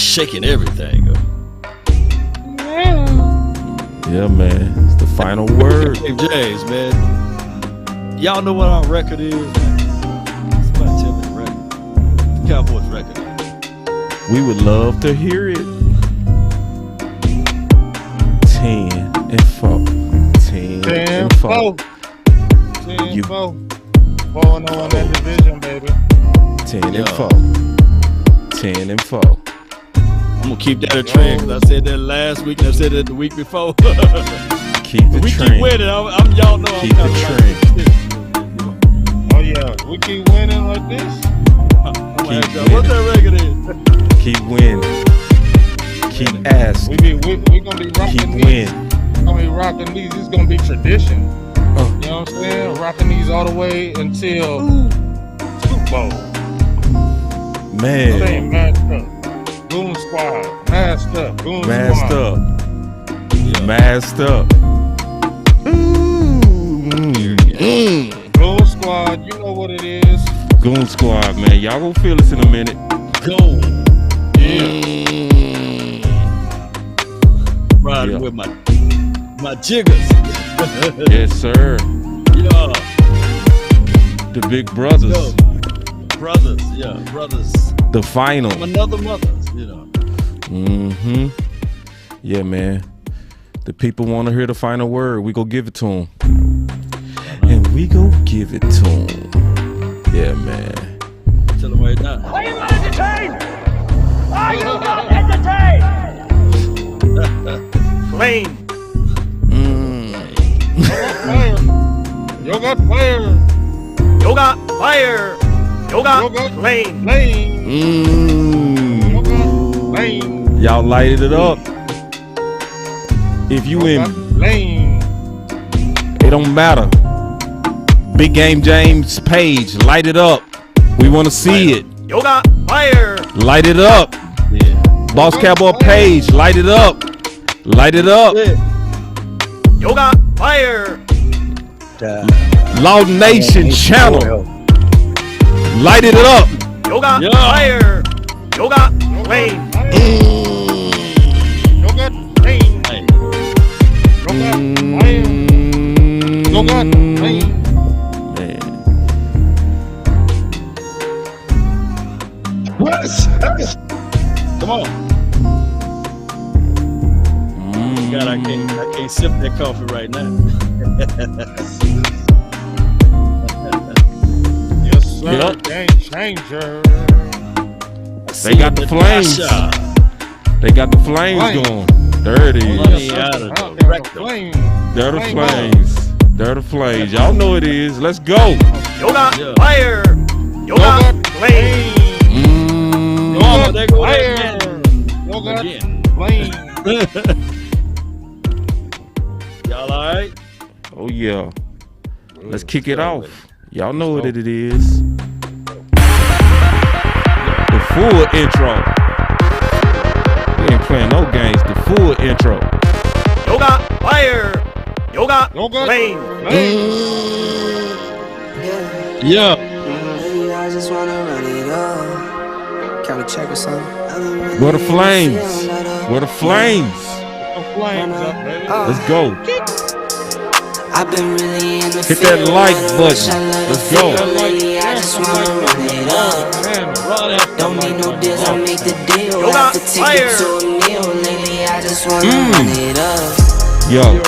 shaking everything up. Yeah, man. It's the final word. Hey, James, man. Y'all know what our record is, man? Somebody tell me the record. The Cowboys record is. We would love to hear it. 10-4. 10-4. 10-4. 4-0 in that division, baby. 10-4. 10-4. I'm gonna keep that a trend because I said that last week and I said that the week before. Keep the we trend. keep winning. Y'all know Keep the trend. Oh yeah, we keep winning like this. What that record is? Keep winning. Keep asking. We gonna be rocking Keep these. winning. We're gonna be rocking these. It's gonna be tradition. You know what I'm saying? Rocking these all the way until Super Bowl. Man. They ain't masked up. Goon Squad. Masked up. Goon Masked Squad. up. Yeah. Masked up. Goon Squad, you know what it is. Goon Squad, man. Y'all gonna feel us in a minute. Go. Riding with my jiggers. Yes, sir. Yeah. The big brothers. Yo. Brothers. The final. From another mothers, you know. Mm-hmm. Yeah, man. The people want to hear the final word. We go give it to them. And we go give it to them. Yeah, man. Tell them right now. Are you not entertained? Are you not entertained? Flame. Yo got fire. Yo got fire. Yo got flame. Yo got flame. Y'all lighted it up. If you in, it don't matter. Big Game James page, light it up. We want to see it. Yo got fire. Light it up. Yeah. Boss Cowboy page, light it up. Light it up. Yo got fire. Law Nation channel. Light it up. Yo got fire. Yo got flame. Yo got flame. Yo got flame. Man. Come on. God, I can't sip that coffee right now. Yes, sir. Yep. Game changer. They got the flames. They got the flames going. There it is. They're the flames. They're the flames. Y'all know it is. Let's go. Yo got fire. Yo got flame. Yo There go fire. that Yo got again. flame. Y'all all right? Oh, yeah. Let's kick it off. Y'all know what it is. The full intro. We ain't playing no games. The full intro. Yo got fire. Yo got flame. Yeah. I just wanna run it up. Can we check or something? Where the flames? Where the flames? Let's go. I've been really in the Hit that like button. Let's go. I just wanna run it up. Don't need no deals, I make the deal. Yo got Have to take it to a meal. Lately, I just wanna run it up. Yo.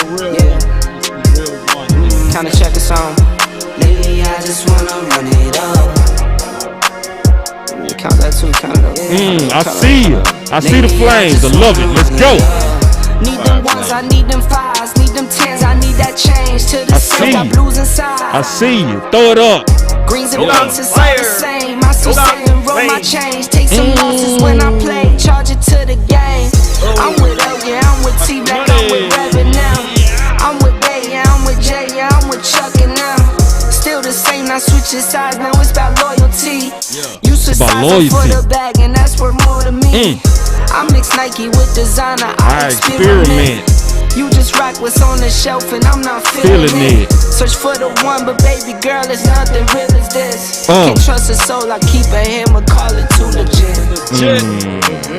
Kinda check us on. Lately, I just wanna run it up. Count that too, count it up. I see you. I see the flames. I love it. Let's go. Need them ones, I need them fives, need them tens, I need that change to the same. Got blues inside. I see you. Throw it up. Greens and pinks, it's all the same. I still saying roll my change. Take some losses when I play, charge it to the game. I'm with L, yeah, I'm with T Black, I'm with Reverend now. I'm with Bay, yeah, I'm with Jay, yeah, I'm with Chuck and now. Still the same, not switching sides, now it's about loyalty. You switch sides for the bag, and that's worth more to me. I mix Nike with designer, I experiment. You just rock what's on the shelf and I'm not feeling it. Search for the one, but baby girl, it's nothing real as this. Can't trust a soul, I keep a hammer, call it too legit.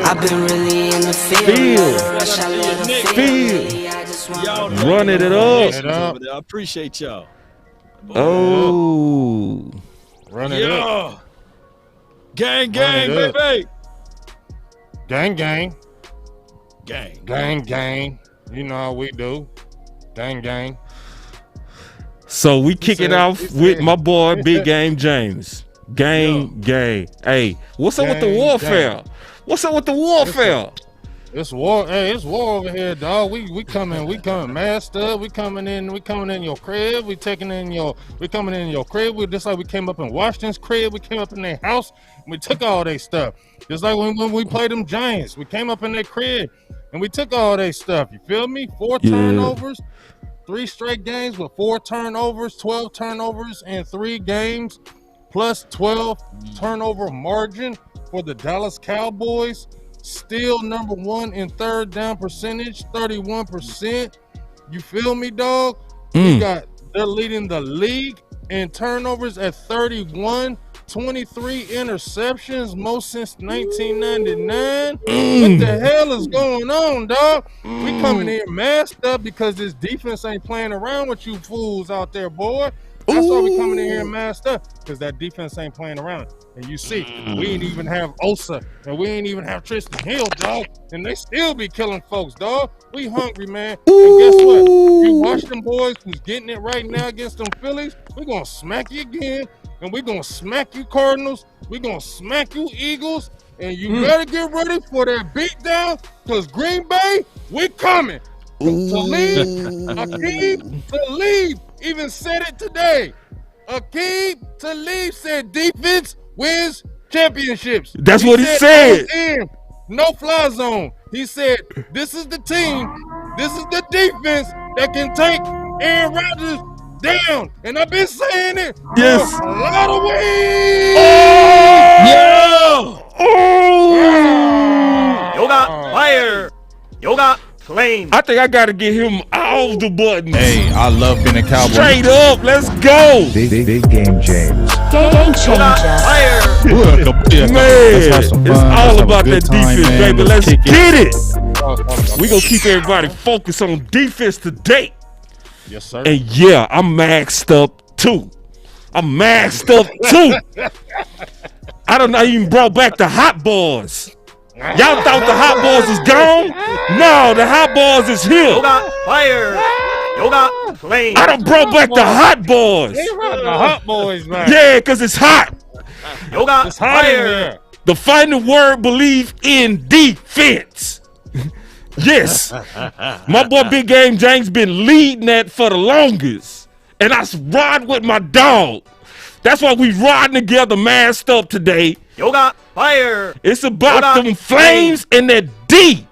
I've been really in the field. Rush, I love the Field. I just want Y'all Running it up. I appreciate y'all. Oh. Run it up. Gang, baby. Gang. Gang. You know how we do. Gang. So we kicking said- off he with said- my boy he Big said- Game James. Gang. Hey, what's up with the Gang, warfare? gang. What's up with the warfare? It's war. Hey, it's war over here, dog. We coming masked up. We coming in your crib. We coming in your crib. We just like we came up in Washington's crib. We came up in their house. And we took all their stuff. Just like when we played them Giants. We came up in their crib and we took all their stuff. You feel me? 4 turnovers, 3 straight games with 4 turnovers, 12 turnovers in 3 games, plus 12 turnover margin for the Dallas Cowboys. Still number 1 in third down percentage, 31%. You feel me, dog? They're leading the league in turnovers at 31, 23 interceptions, most since 1999. What the hell is going on, dog? We coming here masked up because this defense ain't playing around with you fools out there, boy. That's why we coming in here masked up, because that defense ain't playing around. And you see, we ain't even have Osa, and we ain't even have Tristan Hill, dog. And they still be killing folks, dog. We hungry, man. And guess what? You watch them boys who's getting it right now against them Phillies, we gonna smack you again. And we gonna smack you Cardinals. We gonna smack you Eagles. And you better get ready for that beatdown, because Green Bay, we coming. Talib even said it today. Aqib Talib said defense wins championships. That's what he said. No fly zone. He said, this is the team, this is the defense that can take Aaron Rodgers down. And I've been saying it for a lot of weeks. Yoga fire. Yoga flame. I think I gotta get him all the buttons. Hey, I love being a Cowboy. Straight up, let's go. Big Game James. Game changer. Fire. Man, Let's have some it's fun. all Let's have a about good that time, defense, man. baby. Let's kick get it. We gonna keep everybody focused on defense today. Yes, sir. And yeah, I'm maxed up too. I don't know, even brought back the hot boys. Y'all thought the hot boys was gone? No, the hot boys is here. Yoga fire. Yoga flame. I done brought back the hot boys. They brought the hot boys back. Yeah, because it's hot. Yoga It's hot in fire. here. The final word, believe in defense. Yes. My boy Big Game James been leading that for the longest. And I ride with my dog. That's why we riding together masked up today. Yoga fire. It's about Yoga them flames and that D.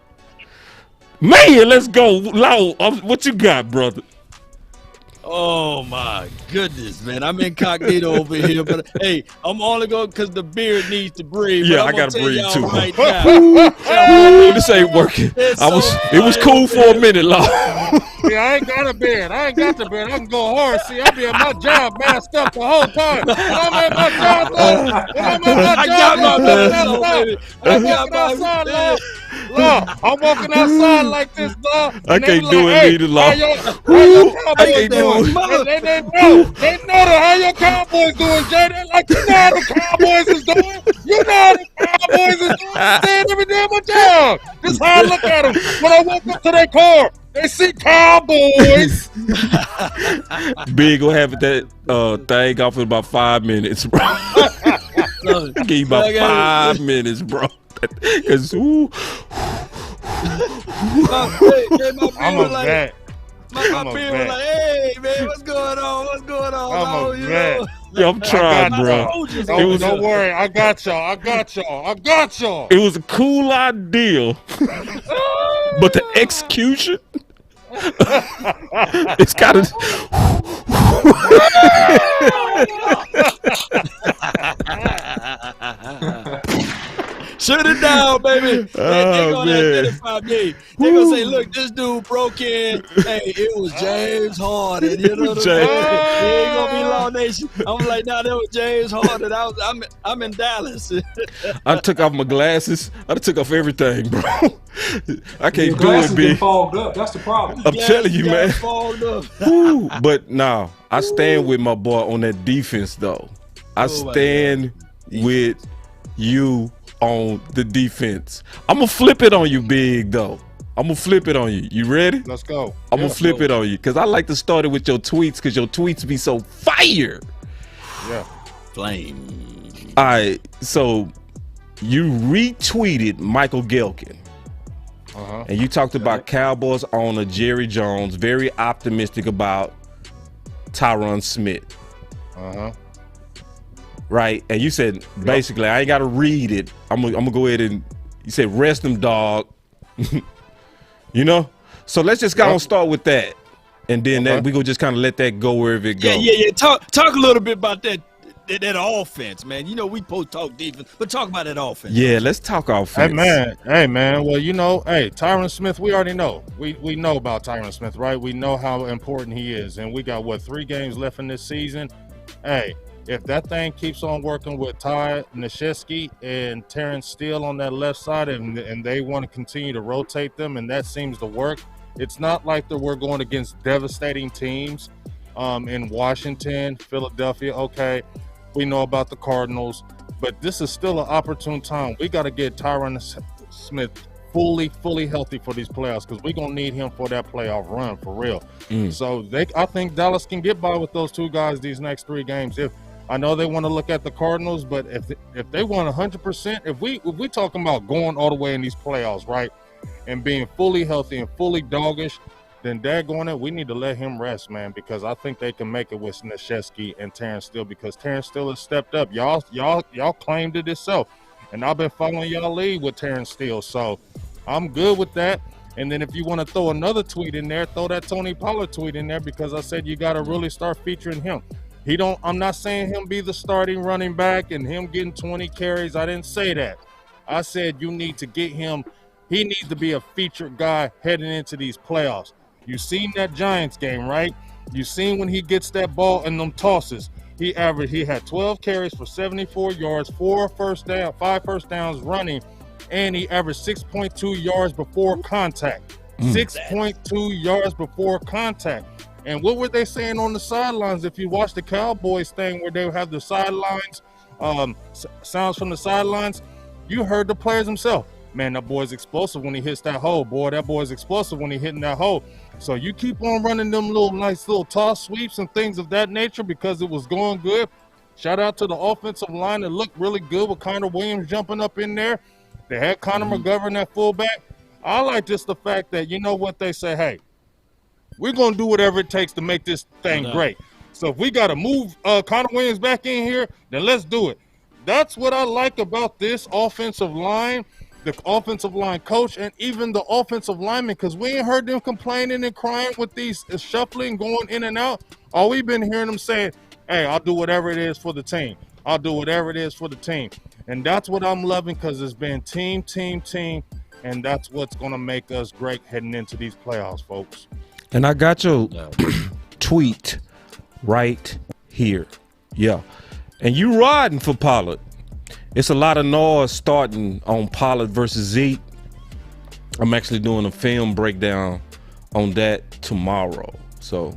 Man, let's go. Law, what you got, brother? Oh my goodness, man! I'm incognito over here, but hey, I'm only going because the beard needs to breathe. Yeah, but I I'm gotta gonna breathe tell too. y'all right now. This ain't working. It's It so was cool for a minute, Law. See, I ain't got a beard. I got the beard. I can go hard. See, I be at my job masked up the whole time. When I'm at my job, I got my beard, baby. I got my beard. Look, I'm walking outside like this, dog. I can't do it hey, neither, Law. How your I Cowboys can't do doing? it. They know that. How your Cowboys doing, Jay? They like, you know how the Cowboys is doing. You know how the Cowboys is doing. I'm saying every day at my job. This how I look at them. When I walk up to their car, they see Cowboys. Big will have that thing off in about 5 minutes, bro. Give you about 5 minutes, bro. Cause I'm a vet. My beard was like, hey man, what's going on? What's going on? I'm a vet. yeah, I'm trying, bro. Don't worry. I got y'all. It was a cool idea, but the execution, it's gotta. Shut it down, baby. They gonna man. identify me. They gonna say, look, this dude broke in. Hey, it was James Harden. You know what I'm saying? He ain't gonna be long Nation. I'm like, nah, that was James Harden. I'm in Dallas. I took off my glasses. I took off everything, bro. I can't Your do glasses it, get big. fogged up. That's the problem. I'm telling you, man. Fogged up. Woo. But nah, I stand with my boy on that defense, though. I Oh, my stand with you on the defense. I'm gonna flip it on you, big though. I'm gonna flip it on you. You ready? Let's go. I'm gonna flip it on you because I like to start it with your tweets because your tweets be so fire. Yeah. Flame. All right, so you retweeted Michael Gelkin. And you talked about Cowboys owner Jerry Jones, very optimistic about Tyron Smith. Right? And you said, basically, I ain't got to read it. I'm gonna go ahead and, you said, rest them, dog. You know? So let's just go and start with that. And then that we gonna just kind of let that go wherever it goes. Yeah. Talk a little bit about that offense, man. You know, we both talk defense, but talk about that offense. Yeah, let's talk offense. Hey man. Well, you know, Tyron Smith, we already know. We know about Tyron Smith, right? We know how important he is, and we got 3 games left in this season. Hey, if that thing keeps on working with Ty Nashevsky and Terrence Steele on that left side, and they want to continue to rotate them, and that seems to work. It's not like that we're going against devastating teams in Washington, Philadelphia. Okay. We know about the Cardinals, but this is still an opportune time. We got to get Tyron Smith fully healthy for these playoffs because we're gonna need him for that playoff run for real. So I think Dallas can get by with those 2 guys these next 3 games. If I know they want to look at the Cardinals, but if they want 100%, if we talking about going all the way in these playoffs, right, and being fully healthy and fully doggish, then daggone it, we need to let him rest, man, because I think they can make it with Nashevsky and Terrence Steele because Terrence Steele has stepped up. Y'all claimed it itself, and I've been following y'all lead with Terrence Steele, so I'm good with that. And then if you want to throw another tweet in there, throw that Tony Pollard tweet in there because I said you got to really start featuring him. I'm not saying him be the starting running back and him getting 20 carries. I didn't say that. I said you need to get him. He needs to be a featured guy heading into these playoffs. You seen that Giants game, right? You seen when he gets that ball and them tosses. He had 12 carries for 74 yards, 5 first downs running, and he averaged 6.2 yards before contact. 6.2 yards before contact. And what were they saying on the sidelines? If you watch the Cowboys thing where they have the sidelines, sounds from the sidelines, you heard the players themselves. Man, that boy's explosive when he hits that hole. Boy, that boy's explosive when he hitting that hole. So you keep on running them nice little toss sweeps and things of that nature because it was going good. Shout out to the offensive line that looked really good with Connor Williams jumping up in there. They had Connor McGovern at fullback. I like just the fact that, you know what, they say, hey, we're going to do whatever it takes to make this thing great. So if we got to move Connor Williams back in here, then let's do it. That's what I like about this offensive line, the offensive line coach, and even the offensive linemen, because we ain't heard them complaining and crying with these shuffling, going in and out. All we've been hearing them saying, hey, I'll do whatever it is for the team. I'll do whatever it is for the team. And that's what I'm loving because it's been team, and that's what's going to make us great heading into these playoffs, folks. And I got your tweet right here. Yeah. And you riding for Pollard. It's a lot of noise starting on Pollard versus Zeke. I'm actually doing a film breakdown on that tomorrow. So,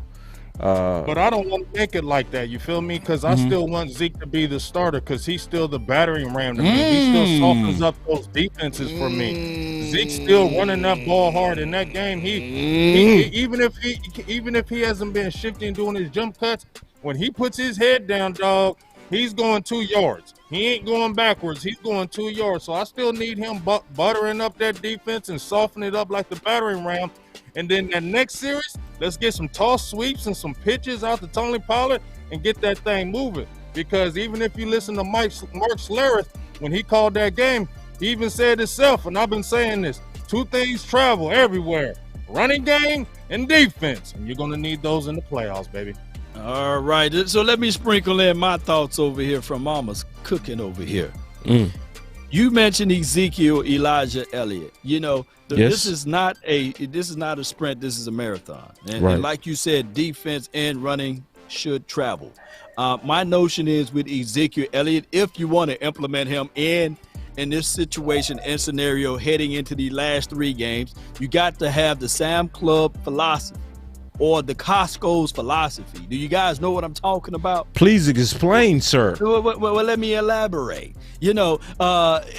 but I don't want to make it like that. You feel me? Because I still want Zeke to be the starter because he's still the battering ram to me. He still softens up those defenses for me. Zeke's still running that ball hard in that game. He even if he hasn't been shifting doing his jump cuts, when he puts his head down, dog, he's going 2 yards. He ain't going backwards. He's going 2 yards. So I still need him buttering up that defense and softening it up like the battering ram. And then that next series, let's get some toss sweeps and some pitches out to Tony Pollard and get that thing moving. Because even if you listen to Mark Schlereth, when he called that game, he even said himself, and I've been saying this, 2 things travel everywhere, running game and defense. And you're going to need those in the playoffs, baby. All right. So let me sprinkle in my thoughts over here from Mama's Cooking over here. You mentioned Ezekiel Elijah Elliott. You know, this is not a sprint. This is a marathon. And like you said, defense and running should travel. My notion is with Ezekiel Elliott, if you want to implement him in this situation and scenario heading into the last 3 games, you got to have the Sam Club philosophy or the Costco's philosophy. Do you guys know what I'm talking about? Please explain, sir. Well, let me elaborate. You know,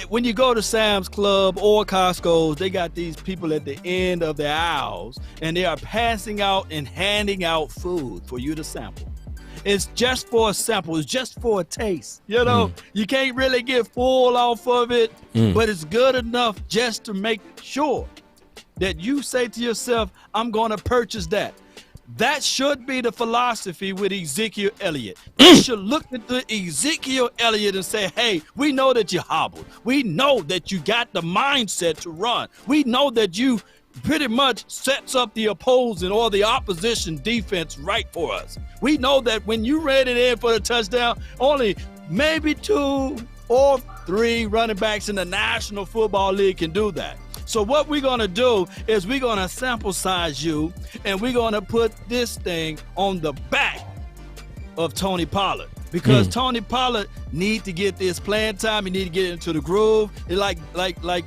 when you go to Sam's Club or Costco's, they got these people at the end of the aisles, and they are passing out and handing out food for you to sample. It's just for a sample. It's just for a taste. You know, you can't really get full off of it, but it's good enough just to make sure that you say to yourself, I'm going to purchase that. That should be the philosophy with Ezekiel Elliott. You should look at the Ezekiel Elliott and say, hey, we know that you hobbled. We know that you got the mindset to run. We know that you pretty much sets up the opposing or the opposition defense right for us. We know that when you ran it in for the touchdown, only maybe 2 or 3 running backs in the National Football League can do that. So what we're going to do is we're going to sample size you, and we're going to put this thing on the back of Tony Pollard, because Tony Pollard need to get this playing time. He need to get into the groove. Like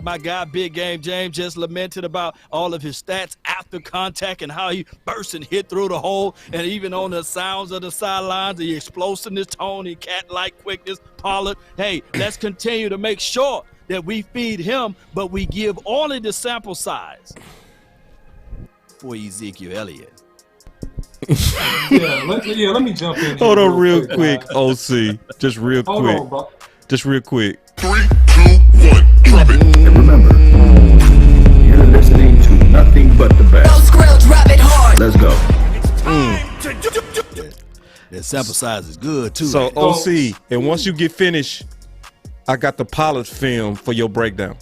my guy Big Game James just lamented about all of his stats after contact and how he burst and hit through the hole, and even on the sounds of the sidelines, the explosiveness, Tony, cat-like quickness, Pollard. Hey, let's continue to make sure that we feed him, but we give only the sample size for Ezekiel Elliott. Let me jump in. Hold on real quick, OC. Just real Hold quick. on, bro. Just real quick. 3, 2, 1, drop it. And remember, you're listening to nothing but the best. Let's go. That sample size is good too. So right? OC, and once you get finished, I got the Pollard film for your breakdown.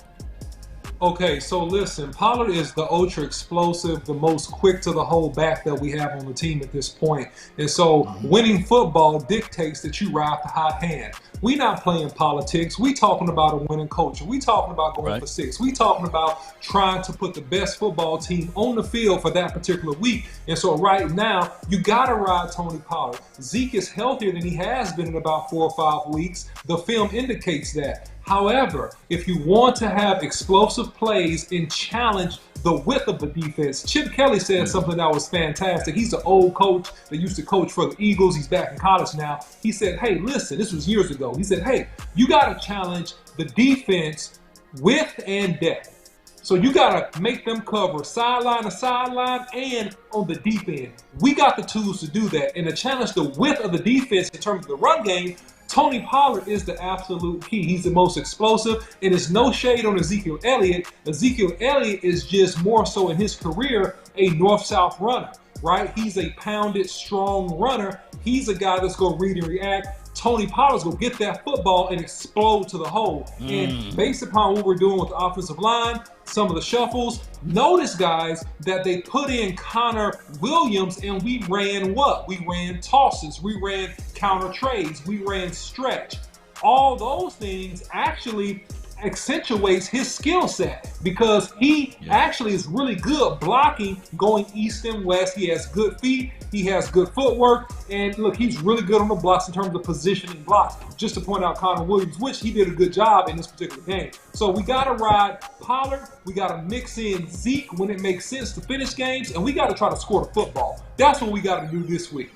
Okay, so listen, Pollard is the ultra explosive, the most quick to the hole back that we have on the team at this point. And so winning football dictates that you ride the hot hand. We not playing politics. We talking about a winning culture. We talking about going for 6. We talking about trying to put the best football team on the field for that particular week. And so right now, you got to ride Tony Pollard. Zeke is healthier than he has been in about 4 or 5 weeks. The film indicates that. However, if you want to have explosive plays and challenge the width of the defense, Chip Kelly said something that was fantastic. He's an old coach that used to coach for the Eagles. He's back in college now. He said, hey, listen, this was years ago. He said, hey, you got to challenge the defense width and depth. So you got to make them cover sideline to sideline and on the deep end. We got the tools to do that. And to challenge the width of the defense in terms of the run game, Tony Pollard is the absolute key. He's the most explosive, and it's no shade on Ezekiel Elliott. Ezekiel Elliott is just more so in his career a north-south runner, right? He's a pounded, strong runner. He's a guy that's going to read and react. Tony Pollard's going to get that football and explode to the hole. And based upon what we're doing with the offensive line, some of the shuffles, notice, guys, that they put in Connor Williams, and we ran what? We ran tosses. We ran counter trades. We ran stretch. All those things actually accentuates his skill set, because he actually is really good blocking going east and west. He has good feet. He has good footwork. And look, he's really good on the blocks in terms of positioning blocks. Just to point out Connor Williams, which he did a good job in this particular game. So we got to ride Pollard. We got to mix in Zeke when it makes sense to finish games. And we got to try to score the football. That's what we got to do this week.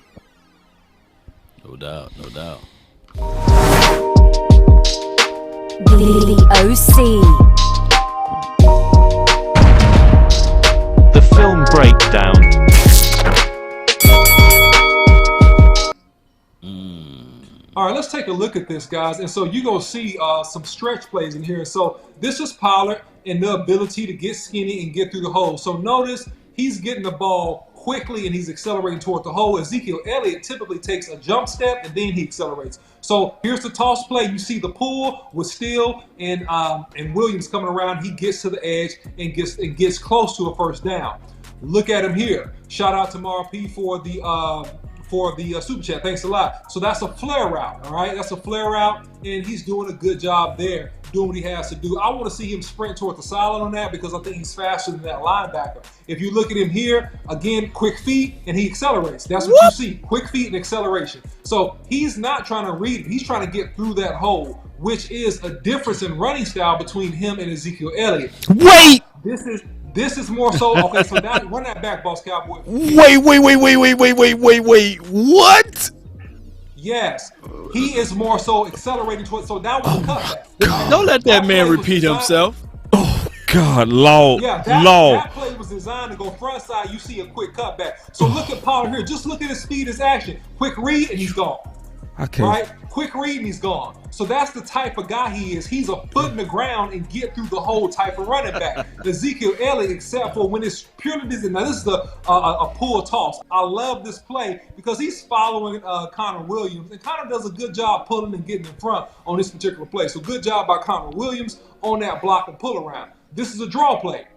No doubt, no doubt. The OC. The film breakdown. All right, let's take a look at this, guys. And so you're going to see some stretch plays in here. So this is Pollard and the ability to get skinny and get through the hole. So notice he's getting the ball quickly and he's accelerating toward the hole. Ezekiel Elliott typically takes a jump step and then he accelerates. So here's the toss play. You see the pull with Steele and Williams coming around. He gets to the edge and gets close to a first down. Look at him here. Shout out to Mar P for for the super chat. Thanks a lot. So that's a flare route, all right? That's a flare route, and he's doing a good job there, doing what he has to do. I want to see him sprint toward the sideline on that because I think he's faster than that linebacker. If you look at him here, again, quick feet, and he accelerates. That's what you see, quick feet and acceleration. So he's not trying to read it. He's trying to get through that hole, which is a difference in running style between him and Ezekiel Elliott. Wait! This is more so, okay, so now run that back, boss Cowboy. Wait. What? Yes. He is more so accelerating towards, so now with the cutback. Don't let that man repeat himself. Oh, God, Lord. Yeah, that play was designed to go front side. You see a quick cutback. So look at Pollard here. Just look at his speed, his action. Quick read, and he's gone. Okay. Right? Quick read, and he's gone. So that's the type of guy he is. He's a foot in the ground and get through the whole type of running back. Ezekiel Elliott, except for when it's purely this. Now this is a pull toss. I love this play because he's following Connor Williams, and Connor does a good job pulling and getting in front on this particular play. So good job by Connor Williams on that block and pull around. This is a draw play.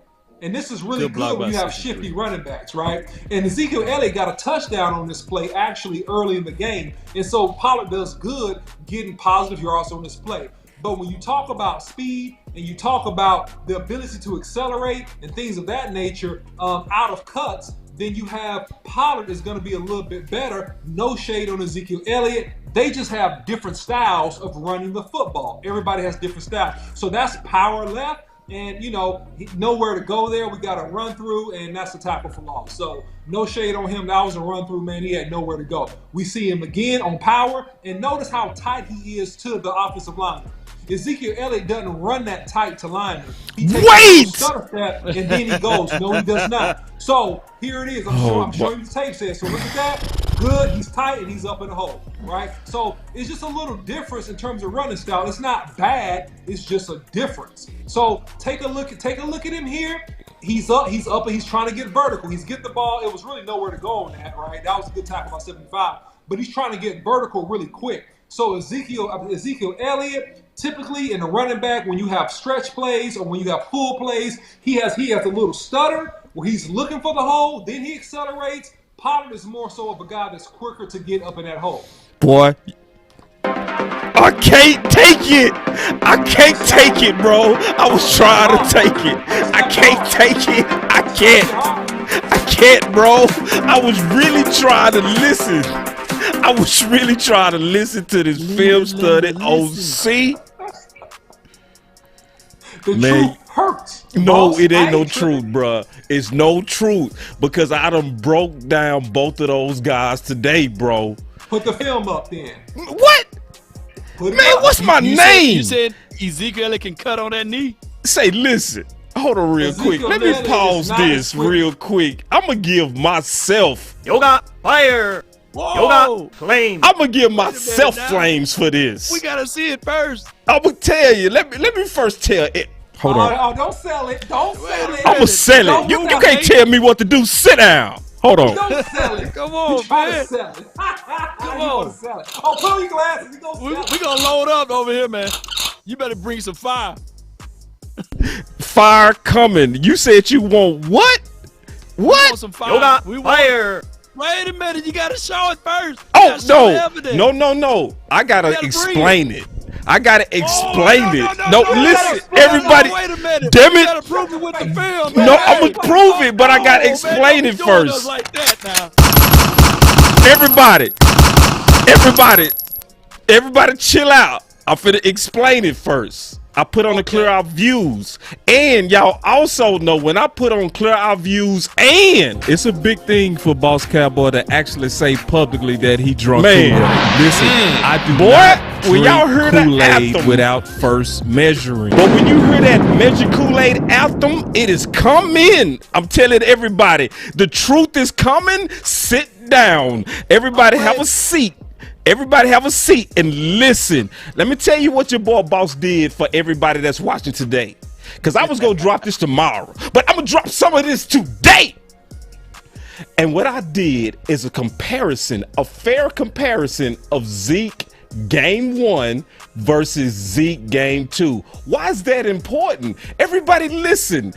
And this is really good when you have shifty running backs, right? And Ezekiel Elliott got a touchdown on this play actually early in the game. And so Pollard does good getting positive yards on this play. But when you talk about speed and you talk about the ability to accelerate and things of that nature out of cuts, then you have Pollard is going to be a little bit better. No shade on Ezekiel Elliott. They just have different styles of running the football. Everybody has different styles. So that's power left. And, you know, nowhere to go there. We got a run through, and that's a tackle for loss. So no shade on him. That was a run through, man. He had nowhere to go. We see him again on power, and notice how tight he is to the offensive lineman. Ezekiel Elliott doesn't run that tight to linemen. He takes a stutter step, and then he goes. No, he does not. So here it is. I'm showing you the tape says. So look at that. Good. He's tight, and he's up in the hole, right? So it's just a little difference in terms of running style. It's not bad. It's just a difference. So take a look at him here. He's up, and he's trying to get vertical. He's getting the ball. It was really nowhere to go on that, right? That was a good tackle by 75. But he's trying to get vertical really quick. So Ezekiel Elliott, typically in the running back, when you have stretch plays or when you have pull plays, he has a little stutter where he's looking for the hole, then he accelerates. Pollard is more so of a guy that's quicker to get up in that hole. Boy, I can't take it. I can't take it, bro. I was trying to take it. I can't take it. I can't, bro. I was really trying to listen. I was really trying to listen to this film study OC. The truth hurts. No, it ain't no truth, bruh. It's no truth because I done broke down both of those guys today, bro. Put the film up then. What? Man, what's my name? You said Ezekiel Elliott can cut on that knee? Say, listen. Hold on real quick. Let me pause this real quick. I'm going to give myself. Yoga, fire. Whoa. Yoga, flame. I'm going to give myself flames for this. We got to see it first. I'm going to tell you. Let me first tell it. Hold on. Oh, don't sell it. Don't sell it. I'm going to sell it. You can't tell me what to do. Sit down. Hold on. Don't sell it. Come on, man. Sell it. Come on. Sell it. Oh, put on your glasses. We gonna load up over here, man. You better bring some fire. Fire coming. You said you want what? What? We want some fire. Yoga, fire. Wait a minute. You gotta show it first. Oh, no. I gotta explain it. I gotta explain it. No, listen, everybody. Wait a minute. Damn it. You gotta prove it with the film. Man. No, I'm gonna prove it, but I gotta explain it first. Like that now. Everybody, chill out. I'm finna explain it first. I put on the clear out views, and y'all also know when I put on clear out views, and it's a big thing for Boss Cowboy to actually say publicly that he drunk Kool-Aid. Listen, I do not when y'all hear Kool-Aid without first measuring. But when you hear that measure Kool-Aid anthem, it is coming. I'm telling everybody, the truth is coming. Sit down. Everybody have a seat. Everybody have a seat and listen. Let me tell you what your boy Boss did for everybody that's watching today. Because I was going to drop this tomorrow, but I'm going to drop some of this today. And what I did is a fair comparison of Zeke game 1 versus Zeke game 2. Why is that important? Everybody listen.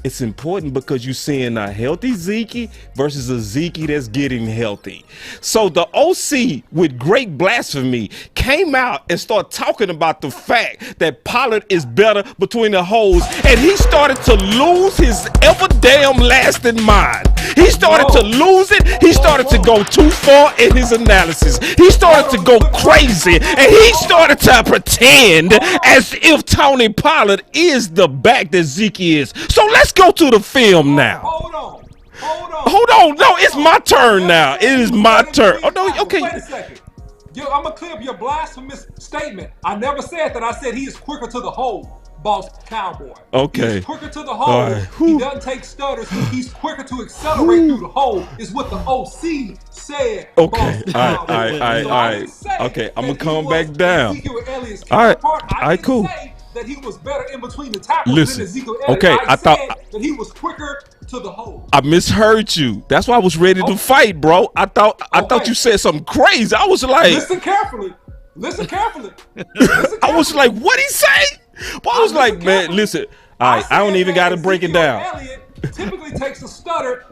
It's important because you're seeing a healthy Zeke versus a Zeke that's getting healthy. So the OC, with great blasphemy, came out and started talking about the fact that Pollard is better between the holes, and he started to lose his ever damn lasting mind. He started to lose it. He started to go too far in his analysis. He started to go crazy, and he started to pretend as if Tony Pollard is the back that Zeke is. So let's go to the film now. Hold on. No, it's my turn now. It is my turn. Oh, no, okay. Wait a second. I'm going to clear up your blasphemous statement. I never said that. I said he is quicker to the hole, boss Cowboy. Okay. He's quicker to the hole. Right. He doesn't take stutters. He's quicker to accelerate through the hole, is what the OC said. Okay. All right. Okay, I'm going to come back down. All right, cool. That he was better in between the tackles than Ezekiel Elliott. Okay, I thought that he was quicker to the hole. I misheard you. That's why I was ready to fight, bro. I thought you said something crazy. I was like, listen carefully. I was like, what he say? But I was like, man, listen. All right, I don't even got to break it down. Elliott typically takes a stutter.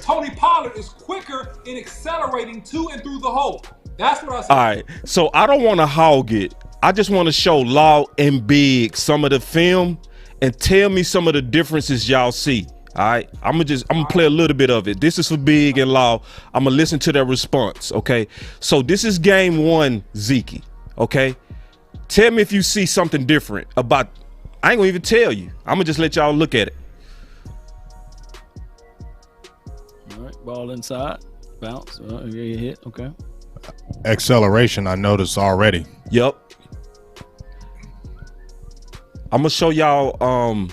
Tony Pollard is quicker in accelerating to and through the hole. That's what I said. All right, so I don't want to hog it. I just want to show Law and Big some of the film and tell me some of the differences y'all see. All right, I'm gonna play a little bit of it. This is for Big and Law. I'm gonna listen to their response. Okay, so this is game 1, Zeke. Okay, tell me if you see something different about. I ain't gonna even tell you. I'm gonna just let y'all look at it. All right, ball inside, bounce. You hit. Okay. Acceleration, I noticed already. Yep. I'm gonna show y'all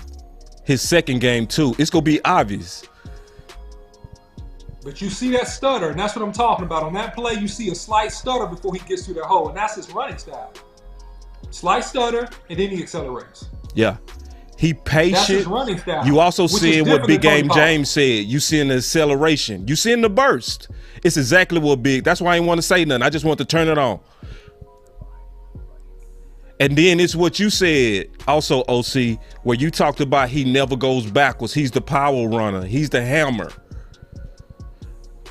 his second game too. It's gonna be obvious. But you see that stutter, and that's what I'm talking about. On that play, you see a slight stutter before he gets through that hole, and that's his running style. Slight stutter, and then he accelerates. Yeah. He patient. That's his running style. You also seeing what Big Game James said. You seeing the acceleration. You seeing the burst. It's exactly what Big. That's why I didn't want to say nothing. I just want to turn it on. And then it's what you said also, OC, where you talked about he never goes backwards. He's the power runner. He's the hammer.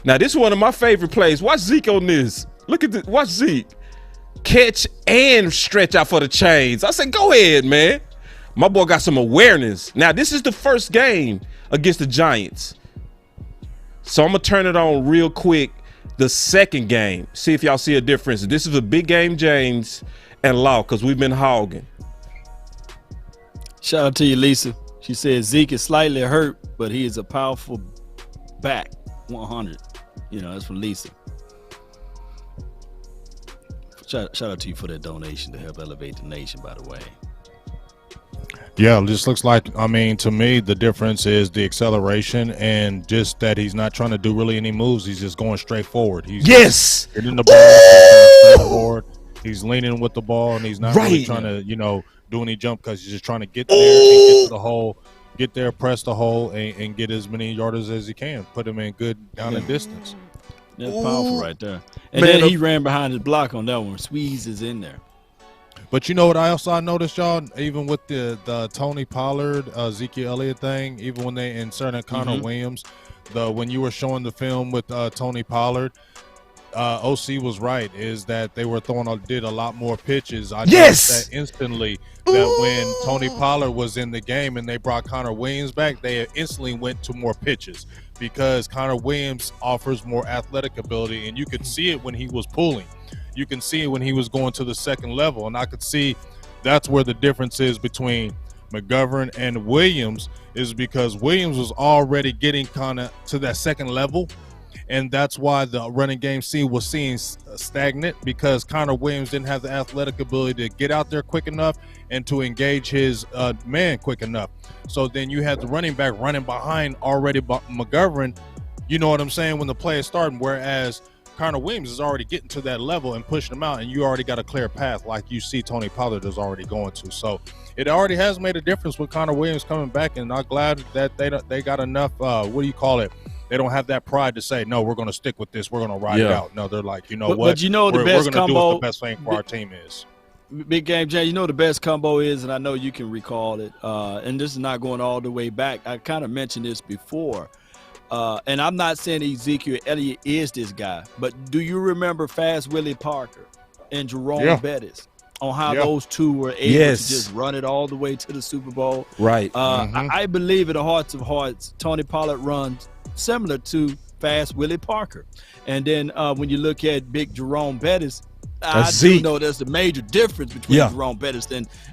Now, this is one of my favorite plays. Watch Zeke on this. Look at this. Watch Zeke. Catch and stretch out for the chains. I said, go ahead, man. My boy got some awareness. Now, this is the first game against the Giants. So I'm going to turn it on real quick. The second game. See if y'all see a difference. This is a Big Game James and Law, because we've been hogging. Shout out to you, Lisa. She said Zeke is slightly hurt, but he is a powerful back. 100. You know, that's from Lisa. Shout out to you for that donation to help elevate the nation, by the way. Yeah, this looks like, I mean, to me, the difference is the acceleration and just that he's not trying to do really any moves. He's just going straight forward. He's hitting the ball straight forward. He's leaning with the ball, and he's not really trying to, do any jump because he's just trying to get there and get to the hole, get there, press the hole, and get as many yarders as he can. Put him in good down and distance. That's powerful right there. And then he ran behind his block on that one. Squeeze is in there. But you know what I noticed, y'all, even with the Tony Pollard, Ezekiel Elliott thing, even when they inserted Connor Williams, when you were showing the film with Tony Pollard, OC was right, is that they were did a lot more pitches. I noticed that instantly that when Tony Pollard was in the game and they brought Connor Williams back, they instantly went to more pitches because Connor Williams offers more athletic ability, and you could see it when he was pulling. You can see it when he was going to the second level, and I could see that's where the difference is between McGovern and Williams, is because Williams was already getting kind of to that second level, and that's why the running game was seeing stagnant, because Connor Williams didn't have the athletic ability to get out there quick enough and to engage his man quick enough. So then you had the running back running behind already McGovern, you know what I'm saying, when the play is starting, whereas Connor Williams is already getting to that level and pushing him out, and you already got a clear path like you see Tony Pollard is already going to. So it already has made a difference with Connor Williams coming back, and I'm glad that they got enough, They don't have that pride to say, no, we're going to stick with this. We're going to ride it out. No, they're like, you know what? But you know the we're best going to do combo. what the best thing for our team is. Big Game Jay, you know the best combo is, and I know you can recall it, and this is not going all the way back. I kind of mentioned this before, and I'm not saying Ezekiel Elliott is this guy, but do you remember Fast Willie Parker and Jerome Bettis on how those two were able to just run it all the way to the Super Bowl? Right. I believe in the hearts of hearts, Tony Pollard runs similar to Fast Willie Parker. And then when you look at Big Jerome Bettis, I do know there's a major difference between Jerome Bettis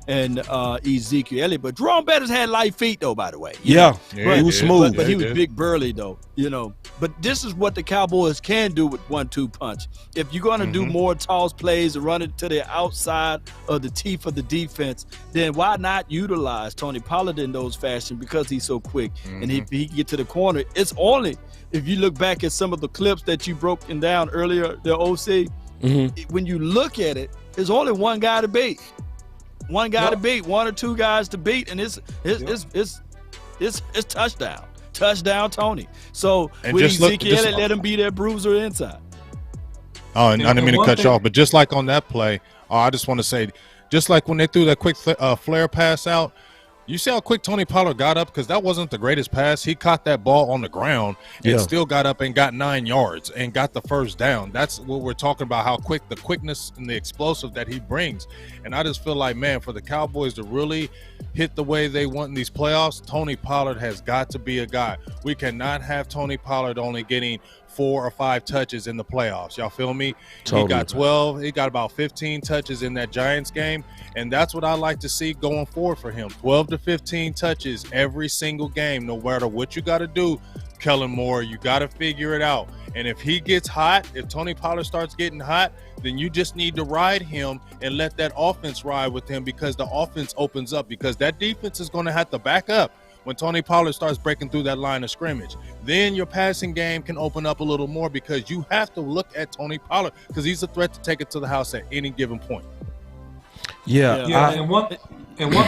and Ezekiel Elliott. But Jerome Bettis had light feet, though, by the way. He was smooth. But he was big burly, though, you know. But this is what the Cowboys can do with 1-2 punch. If you're going to do more toss plays and run it to the outside of the teeth of the defense, then why not utilize Tony Pollard in those fashion because he's so quick. And if he can get to the corner, it's only, if you look back at some of the clips that you broken down earlier, the OC, when you look at it, there's only one guy to beat. One guy to beat, one or two guys to beat, and it's touchdown. Touchdown, Tony. So and with Ezekiel Elliott, let him be that bruiser inside. Oh, and I didn't mean to cut you off, but just like on that play, I just want to say, just like when they threw that quick flare pass out, you see how quick Tony Pollard got up? Because that wasn't the greatest pass. He caught that ball on the ground and still got up and got 9 yards and got the first down. That's what we're talking about, how quick, the quickness and the explosive that he brings. And I just feel like, man, for the Cowboys to really hit the way they want in these playoffs, Tony Pollard has got to be a guy. We cannot have Tony Pollard only getting 4 or 5 touches in the playoffs. Y'all feel me? Totally. He got 12. He got about 15 touches in that Giants game, and that's what I like to see going forward for him. 12 to 15 touches every single game, no matter what you got to do. Kellen Moore, you got to figure it out. And if he gets hot, if Tony Pollard starts getting hot, then you just need to ride him and let that offense ride with him, because the offense opens up, because that defense is going to have to back up when Tony Pollard starts breaking through that line of scrimmage. Then your passing game can open up a little more, because you have to look at Tony Pollard, because he's a threat to take it to the house at any given point. And one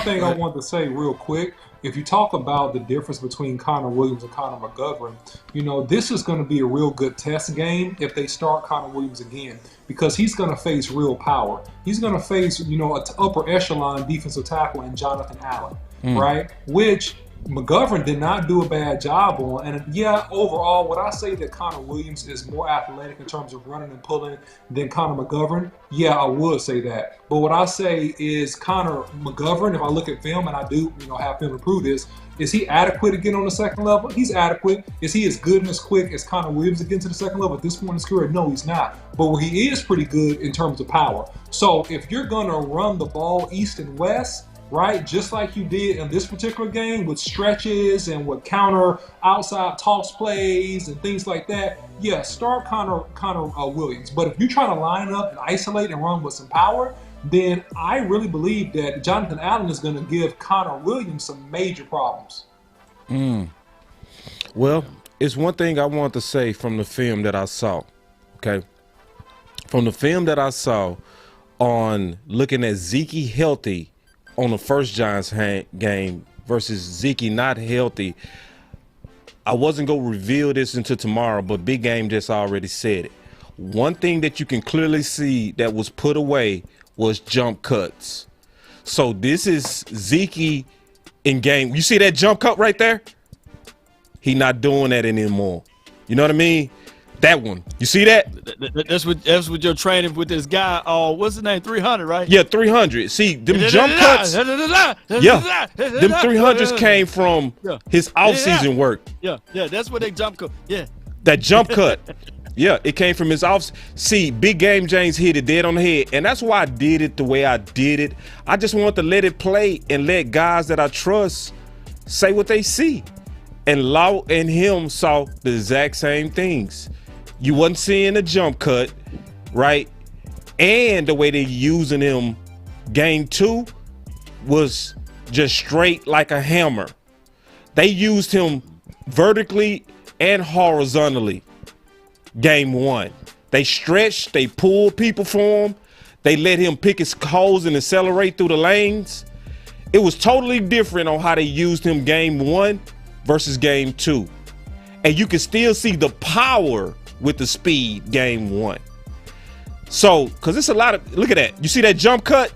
thing I wanted to say real quick, if you talk about the difference between Connor Williams and Connor McGovern, you know, this is going to be a real good test game if they start Connor Williams again, because he's going to face real power. He's going to face, you know, an upper echelon defensive tackle in Jonathan Allen, right? Which McGovern did not do a bad job on. And overall, would I say that Connor Williams is more athletic in terms of running and pulling than Connor McGovern? Yeah, I would say that. But what I say is Connor McGovern, if I look at film, and I do, you know, have film to prove this, is he adequate to get on the second level? He's adequate. Is he as good and as quick as Connor Williams to get to the second level at this point in his career? No, he's not. But where he is pretty good in terms of power. So if you're going to run the ball east and west, right, just like you did in this particular game with stretches and with counter outside toss plays and things like that, start Connor Williams. But if you're trying to line up and isolate and run with some power, then I really believe that Jonathan Allen is going to give Connor Williams some major problems. Well, it's one thing I want to say from the film that I saw, okay? From the film that I saw on looking at Zeke healthy on the first Giants game versus Zeke not healthy, I wasn't going to reveal this until tomorrow, but Big Game just already said it. One thing that you can clearly see that was put away was jump cuts. So this is Zeke in game. You see that jump cut right there? He not doing that anymore. You know what I mean? That one. You see that? That's what you're training with this guy. Oh, what's his name? 300, right? Yeah, 300. See, them jump cuts. Them 300s came from his offseason work. Yeah, that's what they jump cut. Yeah. That jump cut. Yeah, it came from his off. See, Big Game James hit it dead on the head, and that's why I did it the way I did it. I just want to let it play and let guys that I trust say what they see. And Law and him saw the exact same things. You wasn't seeing a jump cut, right? And the way they using him game 2 was just straight like a hammer. They used him vertically and horizontally game 1. They stretched, they pulled people for him. They let him pick his holes and accelerate through the lanes. It was totally different on how they used him game 1 versus game 2. and you can still see the power with the speed game 1. So, because it's a lot of, look at that. You see that jump cut?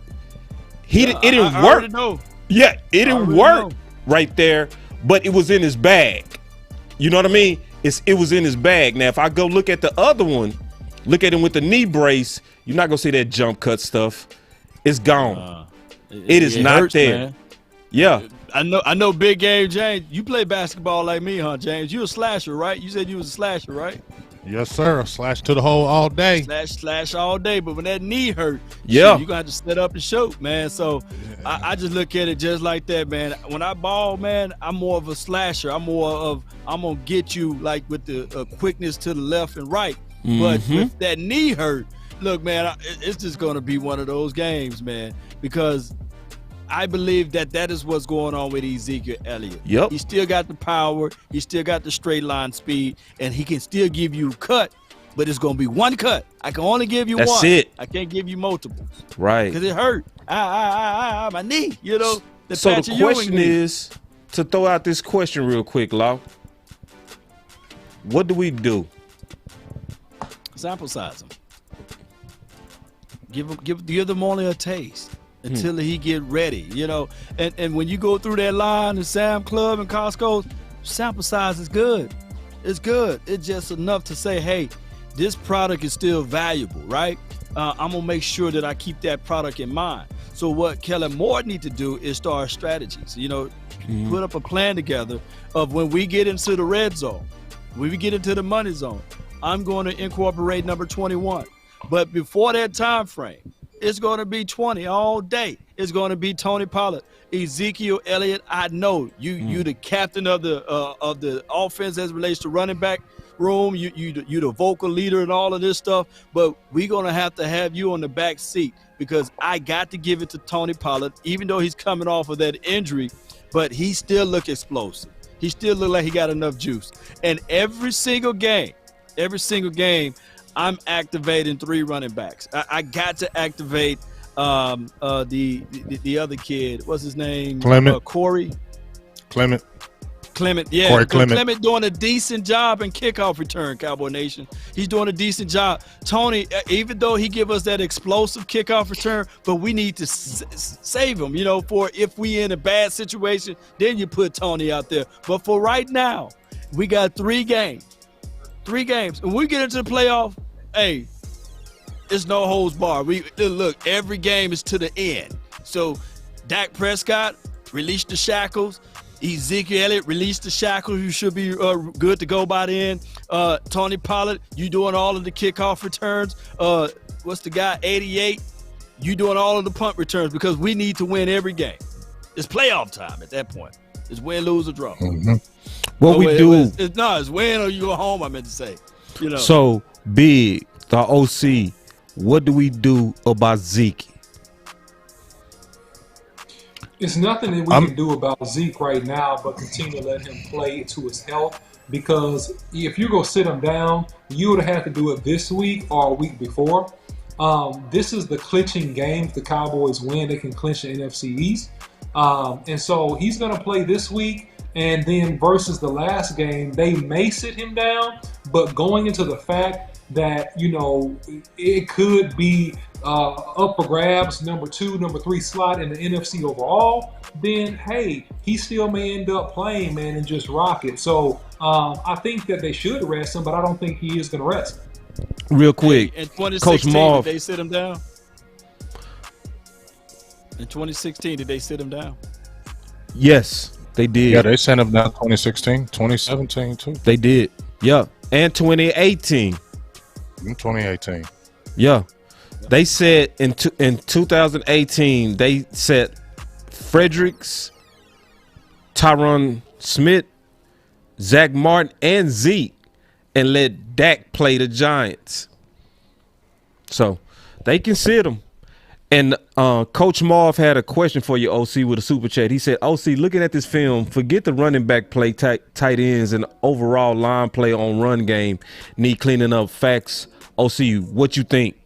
It didn't work. Yeah, it didn't work right there, but it was in his bag. You know what I mean? It was in his bag. Now, if I go look at the other one, look at him with the knee brace, you're not gonna see that jump cut stuff. It's gone. It is not hurts, there. Man. Yeah. I know Big Game James. You play basketball like me, huh, James? You a slasher, right? You said you was a slasher, right? Yes, sir. Slash to the hole all day. Slash all day. But when that knee hurt, yeah, you're gonna have to set up and shoot, man. So I just look at it just like that, man. When I ball, man, I'm more of a slasher. I'm gonna get you like with the quickness to the left and right. But with that knee hurt, look, man, it's just gonna be one of those games, man, because I believe that is what's going on with Ezekiel Elliott. Yep. He still got the power. He still got the straight line speed, and he can still give you a cut, but it's going to be one cut. I can only give you one. That's it. I can't give you multiples. Right. Because it hurt. My knee, you know. So the question is, to throw out this question real quick, Law, what do we do? Sample size them. Give them only a taste. Until he get ready, you know, and when you go through that line in Sam Club and Costco, sample size is good. It's good. It's just enough to say, hey, this product is still valuable, right? I'm gonna make sure that I keep that product in mind. So what Kellen Moore need to do is start strategies. You know, put up a plan together of when we get into the red zone, when we get into the money zone, I'm going to incorporate number 21. But before that time frame, it's going to be 20 all day. It's going to be Tony Pollard, Ezekiel Elliott. I know you the captain of the offense as it relates to running back room. You the vocal leader and all of this stuff. But we're going to have you on the back seat because I got to give it to Tony Pollard, even though he's coming off of that injury. But he still look explosive. He still look like he got enough juice. And every single game, I'm activating 3 running backs. I got to activate the other kid. What's his name? Clement. Corey. Clement. Yeah. Corey Clement. Clement doing a decent job in kickoff return, Cowboy Nation. He's doing a decent job. Tony, even though he give us that explosive kickoff return, but we need to save him, you know, for if we in a bad situation, then you put Tony out there. But for right now, we got 3 games. 3 games. When we get into the playoff, hey, it's no holds bar. Look, every game is to the end. So Dak Prescott, release the shackles. Ezekiel Elliott, release the shackles. You should be good to go by the end. Tony Pollard, you doing all of the kickoff returns. What's the guy, 88? You doing all of the punt returns because we need to win every game. It's playoff time at that point. It's win, lose, or draw. What we do? It's win or you go home, I meant to say. You know. So, Big, the OC, what do we do about Zeke? It's nothing that we can do about Zeke right now but continue to let him play to his health, because if you go sit him down, you would have to do it this week or a week before. This is the clinching game. If the Cowboys win, they can clinch the NFC East. And so he's going to play this week, and then versus the last game, they may sit him down, but going into the fact that, you know, it could be up for grabs, number 2, number 3 slot in the NFC overall, then hey, he still may end up playing, man, and just rock it. So I think that they should rest him, but I don't think he is going to rest. Real quick, in 2016, Coach Marv, did they sit him down? In 2016, did they sit him down? Yes, they did. Yeah, they sent him down 2016, 2017 too. They did. Yeah, and 2018. In 2018. Yeah. They said in 2018, they set Fredericks, Tyron Smith, Zach Martin, and Zeke, and let Dak play the Giants. So they can sit them. And Coach Marv had a question for you, OC, with a super chat. He said, OC, looking at this film, forget the running back play, tight ends, and overall line play on run game. Need cleaning up. Facts. OC, what you think?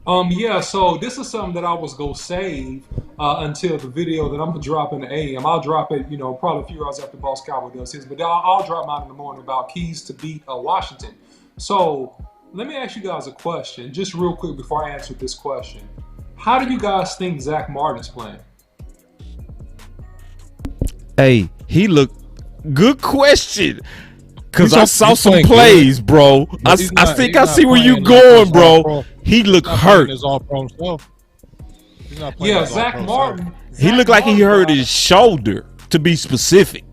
Yeah, so this is something that I was going to save until the video that I'm gonna drop in the AM. I'll drop it, probably a few hours after Boss Cowboy does his, but I'll drop mine in the morning about keys to beat Washington. So let me ask you guys a question, just real quick before I answer this question. How do you guys think Zach Martin's playing? Hey, he looked good question. Cause I saw some playing plays, good. bro. I think I see where you going, bro. He looked hurt. His all-pro himself. Zach Martin. He looked like he hurt his shoulder, to be specific.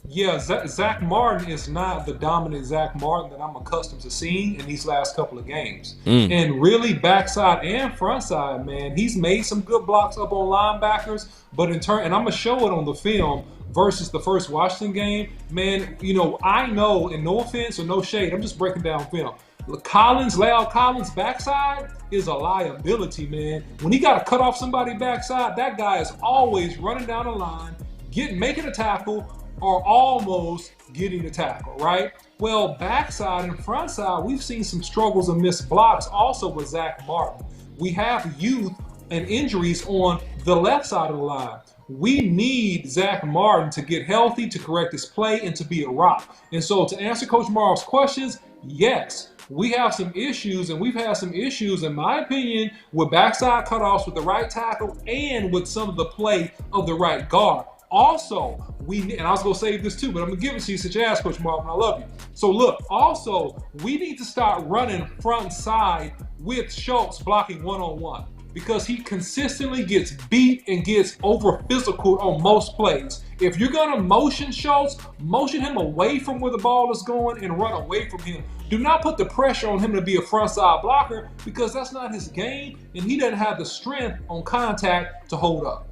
Yeah, Zach Martin is not the dominant Zach Martin that I'm accustomed to seeing in these last couple of games. And really, backside and front side, man, he's made some good blocks up on linebackers. But in turn, and I'm gonna show it on the film versus the first Washington game, man. I know, and no offense or no shade, I'm just breaking down film. Layout Collins backside is a liability, man. When he got to cut off somebody backside, that guy is always running down the line, making a tackle, or almost getting a tackle, right? Well, backside and front side, we've seen some struggles and missed blocks also with Zach Martin. We have youth and injuries on the left side of the line. We need Zach Martin to get healthy, to correct his play, and to be a rock. And so to answer Coach Morrow's questions, yes, we have some issues, and we've had some issues, in my opinion, with backside cutoffs with the right tackle and with some of the play of the right guard. Also, and I was going to say this too, but I'm going to give it to you since you asked, Coach Marvin. I love you. So look, also, we need to start running front side with Schultz blocking one-on-one, because he consistently gets beat and gets over physical on most plays. If you're going to motion Schultz, motion him away from where the ball is going and run away from him. Do not put the pressure on him to be a front side blocker, because that's not his game, and he doesn't have the strength on contact to hold up.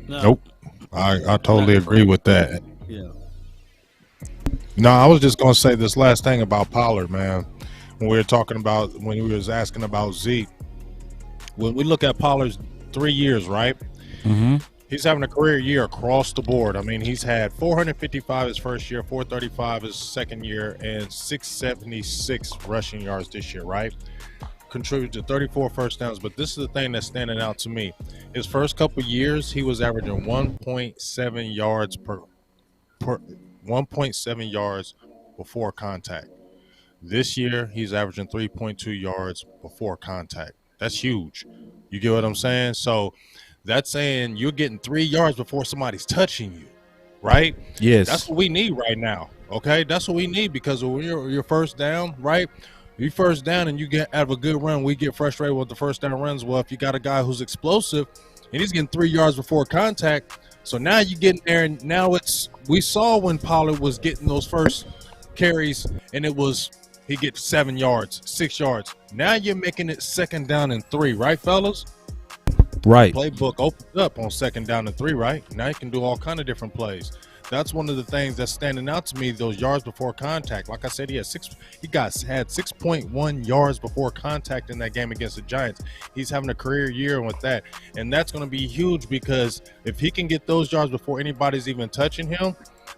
No. Nope. I totally agree with that. Yeah. No, I was just gonna say this last thing about Pollard, man. When we was asking about Zeke, when we look at Pollard's 3 years, right? Mm-hmm. He's having a career year across the board. I mean, he's had 455 his first year, 435 his second year, and 676 rushing yards this year, right? Contributed to 34 first downs. But this is the thing that's standing out to me. His first couple years, he was averaging 1.7 yards per 1.7 yards before contact. This year, he's averaging 3.2 yards before contact. That's huge. You get what I'm saying? So that's saying you're getting 3 yards before somebody's touching you, right? Yes. That's what we need right now, okay? That's what we need, because when you're first down, right? You first down and you have a good run. We get frustrated with the first down runs. Well, if you got a guy who's explosive and he's getting 3 yards before contact, so now you get in there, and now we saw when Pollard was getting those first carries and he gets 7 yards, 6 yards. Now you're making it second down and 3, right, fellas? Right. Playbook opens up on second down and 3, right? Now you can do all kind of different plays. That's one of the things that's standing out to me, those yards before contact. Like I said, he had 6.1 yards before contact in that game against the Giants. He's having a career year with that. And that's going to be huge, because if he can get those yards before anybody's even touching him,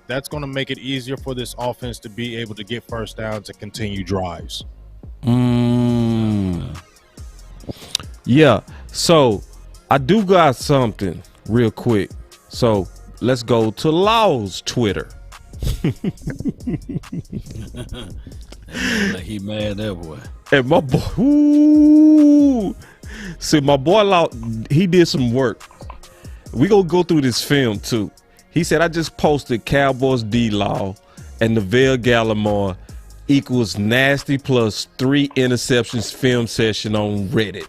that's going to make it easier for this offense to be able to get first downs and continue drives. Yeah. So I do got something real quick. So let's go to Law's Twitter. Like he mad that boy. And my boy, ooh. See, my boy Law, he did some work. We gonna go through this film too. He said, I just posted Cowboys D-Law and Neville Gallimore equals nasty plus 3 interceptions film session on Reddit.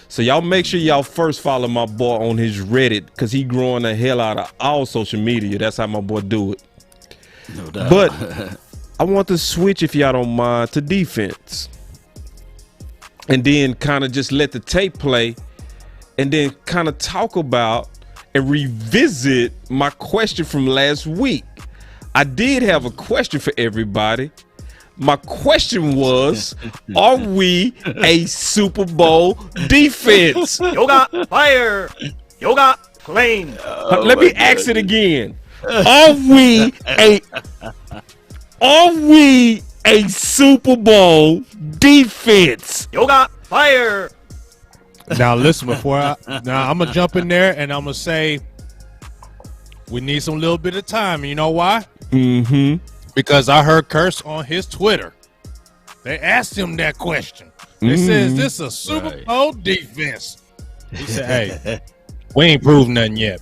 So y'all make sure y'all first follow my boy on his Reddit, because he growing the hell out of all social media. That's how my boy do it. No doubt. But I want to switch, if y'all don't mind, to defense. And then kind of just let the tape play, and then kind of talk about and revisit my question from last week. I did have a question for everybody. My question was, are we a Super Bowl defense? Yoga fire. Yoga flame. Let me ask it again. Are we a Super Bowl defense? Yoga fire. Now listen, I'm gonna jump in there and I'm gonna say we need some little bit of time. You know why? Mm-hmm. Because I heard Curse on his Twitter. They asked him that question. They said, "Is this a Super Bowl defense?" He said, "Hey, we ain't proved nothing yet.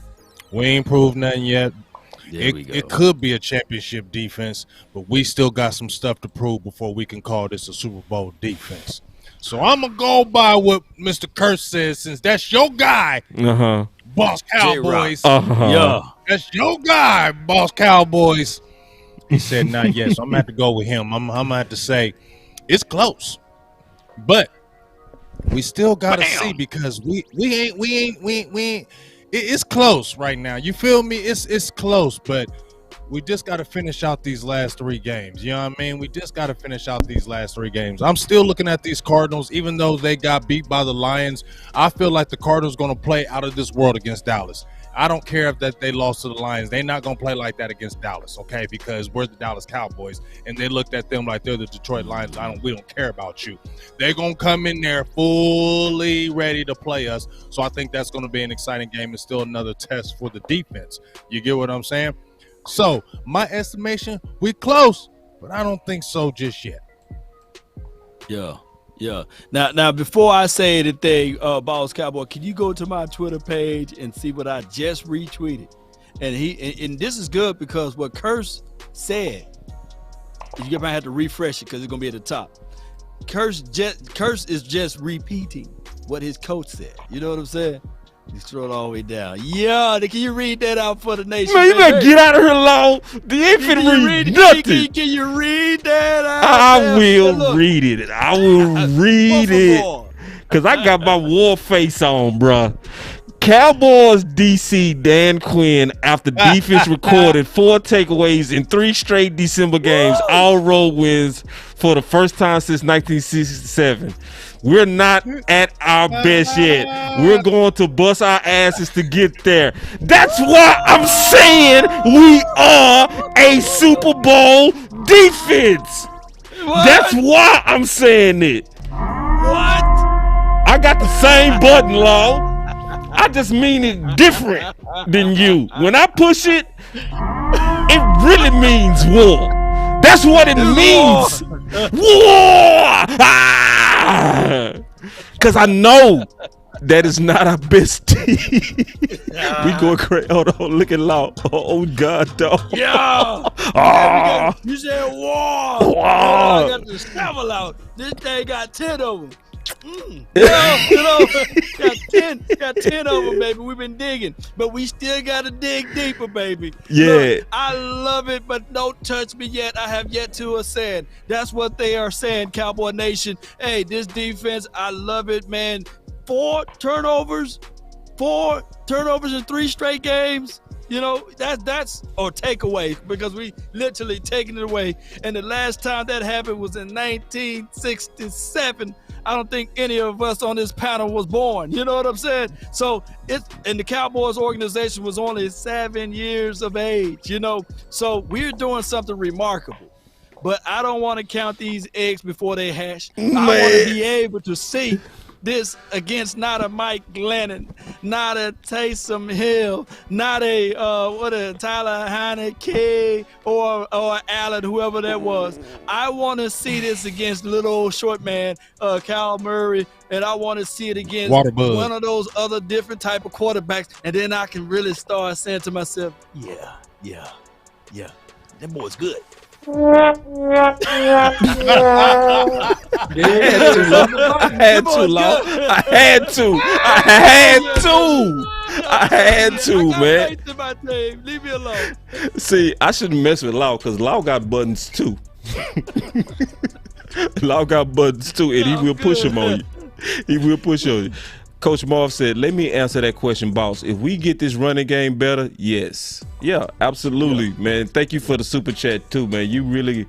It could be a championship defense, but we still got some stuff to prove before we can call this a Super Bowl defense." So I'm gonna go by what Mr. Curse says, since that's your guy, Boss Cowboys. Yeah, that's your guy, Boss Cowboys. He said, "Not yet." So I'm gonna have to go with him. I'm gonna have to say it's close, but we still gotta see, because we ain't. It's close right now. You feel me? It's close, but we just got to finish out these last 3 games. You know what I mean? We just got to finish out these last 3 games. I'm still looking at these Cardinals, even though they got beat by the Lions. I feel like the Cardinals going to play out of this world against Dallas. I don't care if that they lost to the Lions. They're not going to play like that against Dallas, okay? Because we're the Dallas Cowboys, and they looked at them like they're the Detroit Lions. We don't care about you. They're going to come in there fully ready to play us. So I think that's going to be an exciting game. It's still another test for the defense. You get what I'm saying? So my estimation, we close, but I don't think so just yet. Yeah. Now, before I say anything, Boss Cowboy, can you go to my Twitter page and see what I just retweeted? And this is good, because what Curse said, you might have to refresh it because it's gonna be at the top. Curse is just repeating what his coach said. You know what I'm saying? You scroll all the way down. Yeah, can you read that out for the nation? Man, you better get out of here, Law. You ain't finna read nothing. Can you read that out? I will read it. I will read it. Because I got my war face on, bruh. Cowboys DC Dan Quinn, after defense recorded 4 takeaways in 3 straight December games, all road wins for the first time since 1967. We're not at our best yet. We're going to bust our asses to get there. That's why I'm saying we are a Super Bowl defense. That's why I'm saying it. What? I got the same button, Law. I just mean it different than you. When I push it, it really means war. That's what it means. War! Because I know that is not our best team. We going crazy. Hold on, look at Law. Oh God, dog. Yeah. You said war. I got the shovel out. This thing got 10 of them. Got 10 of them, baby. We've been digging, but we still gotta dig deeper, baby. Yeah. Look, I love it, but don't touch me yet. I have yet to ascend. That's what they are saying, Cowboy Nation. Hey, this defense, I love it, man. 4 turnovers in 3 straight games. You know, that's or takeaway, because we literally taking it away. And the last time that happened was in 1967. I don't think any of us on this panel was born. You know what I'm saying? So and the Cowboys organization was only 7 years of age, you know? So we're doing something remarkable. But I don't want to count these eggs before they hatch. I want to be able to see this against not a Mike Glennon, not a Taysom Hill, not a Tyler Heineke or Allen, whoever that was. I want to see this against little old short man, Kyle Murray, and I want to see it against one of those other different type of quarterbacks, and then I can really start saying to myself, yeah, that boy's good. I had to, man. Leave me alone. See, I shouldn't mess with Lau, because Lau got buttons too. Lau got buttons too, and he will push them on you. He will push on you. Coach Marv said, let me answer that question, boss. If we get this running game better, yes. Yeah, absolutely, man. Thank you for the super chat too, man. You really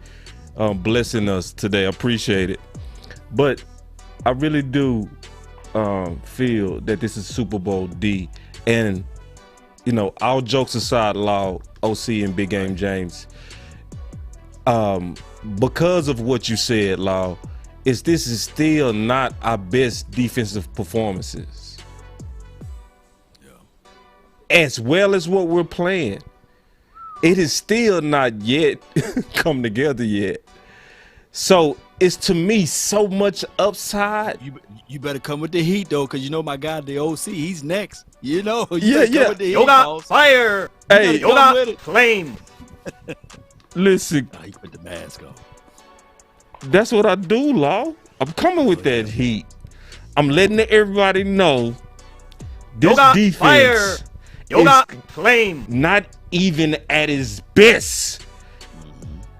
blessing us today. I appreciate it. But I really do feel that this is Super Bowl D. And, you know, all jokes aside, Law, OC, and Big Game James, because of what you said, Law, is this is still not our best defensive performances. As well as what we're playing, it is still not yet come together yet. So it's, to me, so much upside. You better come with the heat though, because you know my guy, the OC, he's next. You know, Yeah. Yoga fire. Hey, Yoga flame. Listen, he put the mask on. that's what I do, Law. I'm coming with that heat. I'm letting everybody know this Yoga defense fire. Yoga is flame. not even at its best,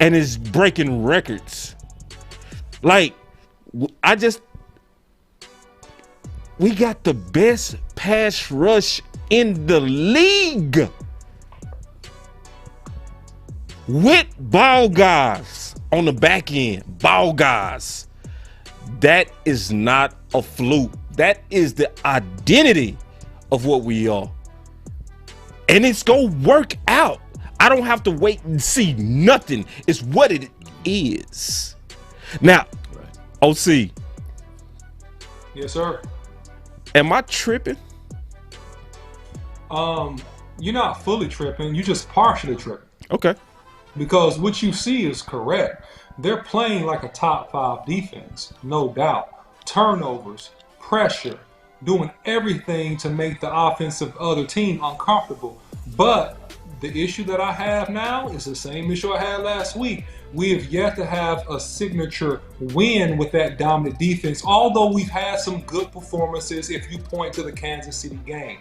and is breaking records. Like, we got the best pass rush in the league with ball guys on the back end. Ball guys. That is not a fluke. That is the identity of what we are. And it's gonna work out. I don't have to wait and see nothing. It's what it is. Now, OC. Yes, sir. Am I tripping? You're not fully tripping. You're just partially tripping. Okay. Because what you see is correct. They're playing like a top 5 defense, no doubt. Turnovers, pressure, doing everything to make the offensive other team uncomfortable. But the issue that I have now is the same issue I had last week. We have yet to have a signature win with that dominant defense, although we've had some good performances if you point to the Kansas City game.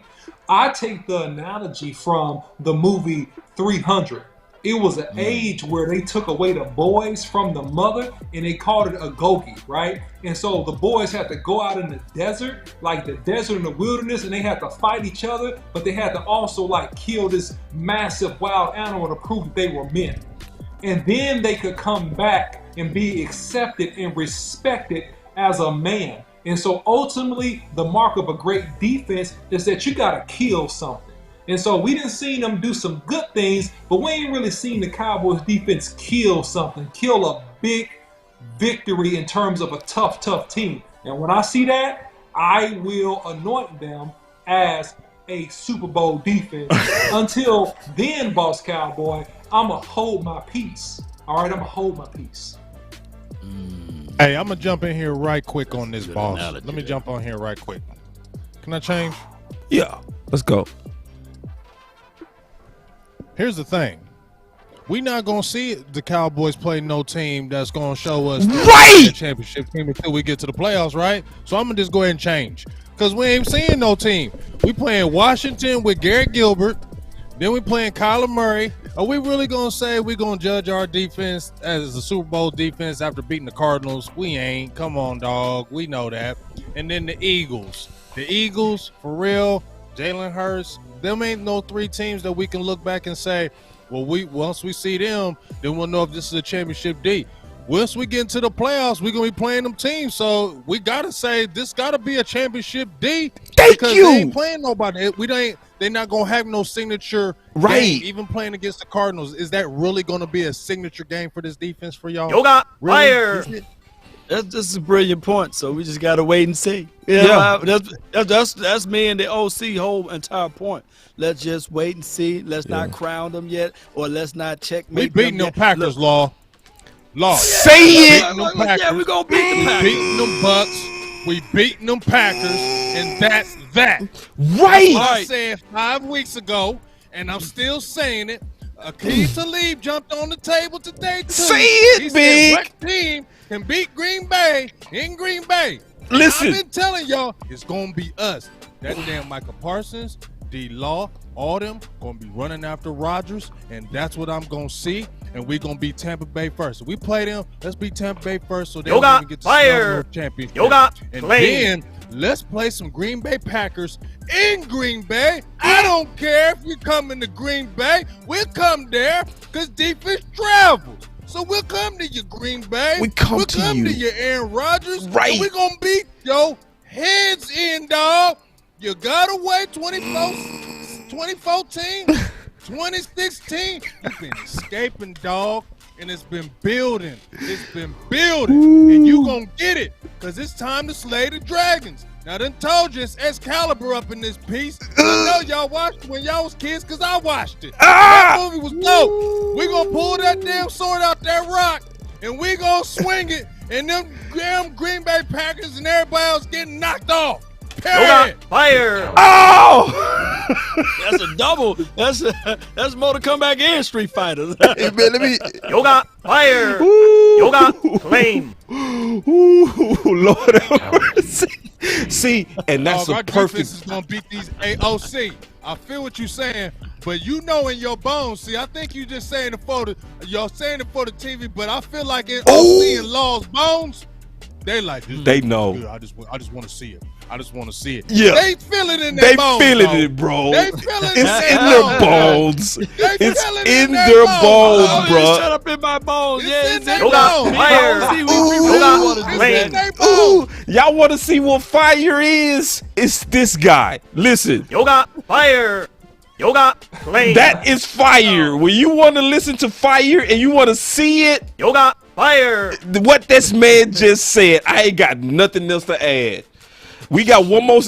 I take the analogy from the movie 300. It was an age where they took away the boys from the mother and they called it a gogi, right? And so the boys had to go out in the desert, like the desert and the wilderness, and they had to fight each other, but they had to also like kill this massive wild animal to prove that they were men. And then they could come back and be accepted and respected as a man. And so ultimately, the mark of a great defense is that you gotta kill something. And so we didn't see them do some good things, but we ain't really seen the Cowboys defense kill something, kill a big victory in terms of a tough team. And when I see that, I will anoint them as a Super Bowl defense. Until then, Boss Cowboy, I'ma hold my peace. All right, I'ma hold my peace. Hey, I'm gonna jump in here right quick on this, boss. analogy Let me there. jump on here right quick. Can I change? Yeah. Let's go. Here's the thing. We not gonna see the Cowboys play no team that's gonna show us the championship team until we get to the playoffs, right? So I'm gonna just go ahead and change. Because we ain't seeing no team. We playing Washington with Garrett Gilbert. Then we playing Kyler Murray. Are we really gonna say we're gonna judge our defense as a Super Bowl defense after beating the Cardinals? We ain't. Come on, dog. We know that. And then the Eagles. The Eagles, for real, Jalen Hurts, them ain't no 3 teams that we can look back and say, well, once we see them, then we'll know if this is a championship D. Once we get into the playoffs, we're gonna be playing them teams. So we gotta say this gotta be a championship D. Because they ain't playing nobody. They're not gonna have no signature game. Even playing against the Cardinals, is that really gonna be a signature game for this defense for y'all? Yoga Really? fire. That's a brilliant point. So we just gotta wait and see. Yeah, that's me and the OC whole entire point. Let's just wait and see. Let's not crown them yet, or let's not checkmate. We beating them Packers, Law. Say it. Yeah, we're gonna beat the We Packers. beating them Bucks. We beating them Packers, and that's that. Right. That's what I said 5 weeks ago, and I'm still saying it. Akeem Talib jumped on the table today too. Say it, he Big. Said, what team can beat Green Bay in Green Bay? Listen. I've been telling y'all it's gonna be us. That damn Michael Parsons, D. Law, all them gonna be running after Rodgers, and that's what I'm gonna see. And we're gonna beat Tampa Bay first. If we play them, let's beat Tampa Bay first, so they don't Yoga even get to fire. smell no championship. Yoga and flame. then let's play some Green Bay Packers in Green Bay. I don't care if you come into Green Bay. We'll come there because defense travels. So we'll come to your Green Bay. We come we'll to come you. to your Aaron Rodgers. Right. And we're going to beat your heads in, dog. You got to wait 2014, 2016. You've been escaping, dog. and it's been building. It's been building, and you gonna get it, cause it's time to slay the dragons. Now, I done told you it's Excalibur up in this piece. I know y'all watched it when y'all was kids, cause I watched it. That movie was dope. We gonna pull that damn sword out that rock, and we gonna swing it, and them damn Green Bay Packers and everybody else getting knocked off. Period. Fire! Oh! That's a double. That's Mortal Kombat and Street Fighter. Hey, man, let me. Yoga! Fire! Ooh. Yoga! Flame! Ooh, Lord have mercy. See, and that's our a perfect. defense is gonna beat these AOC. I feel what you're saying, but you know in your bones. See, I think you just saying it for the TV, but I feel like in OC and Law's bones, they like this. They know. Good. I just want to see it. I just want to see it. Yeah. They feel it in their bones. They feeling bro. it, bro. They feeling it It's in their bones. It's in their bones, Oh, bro. shut up in my bones. It's in their Yoga! bones. Fire! Yoga! Flame! Ooh, y'all want to see what fire is? It's this guy. Listen. Yoga! Fire! Yoga! Flame! That is fire. When you want to listen to fire and you want to see it, Yoga! Fire! what this man just said, I ain't got nothing else to add. We got one more.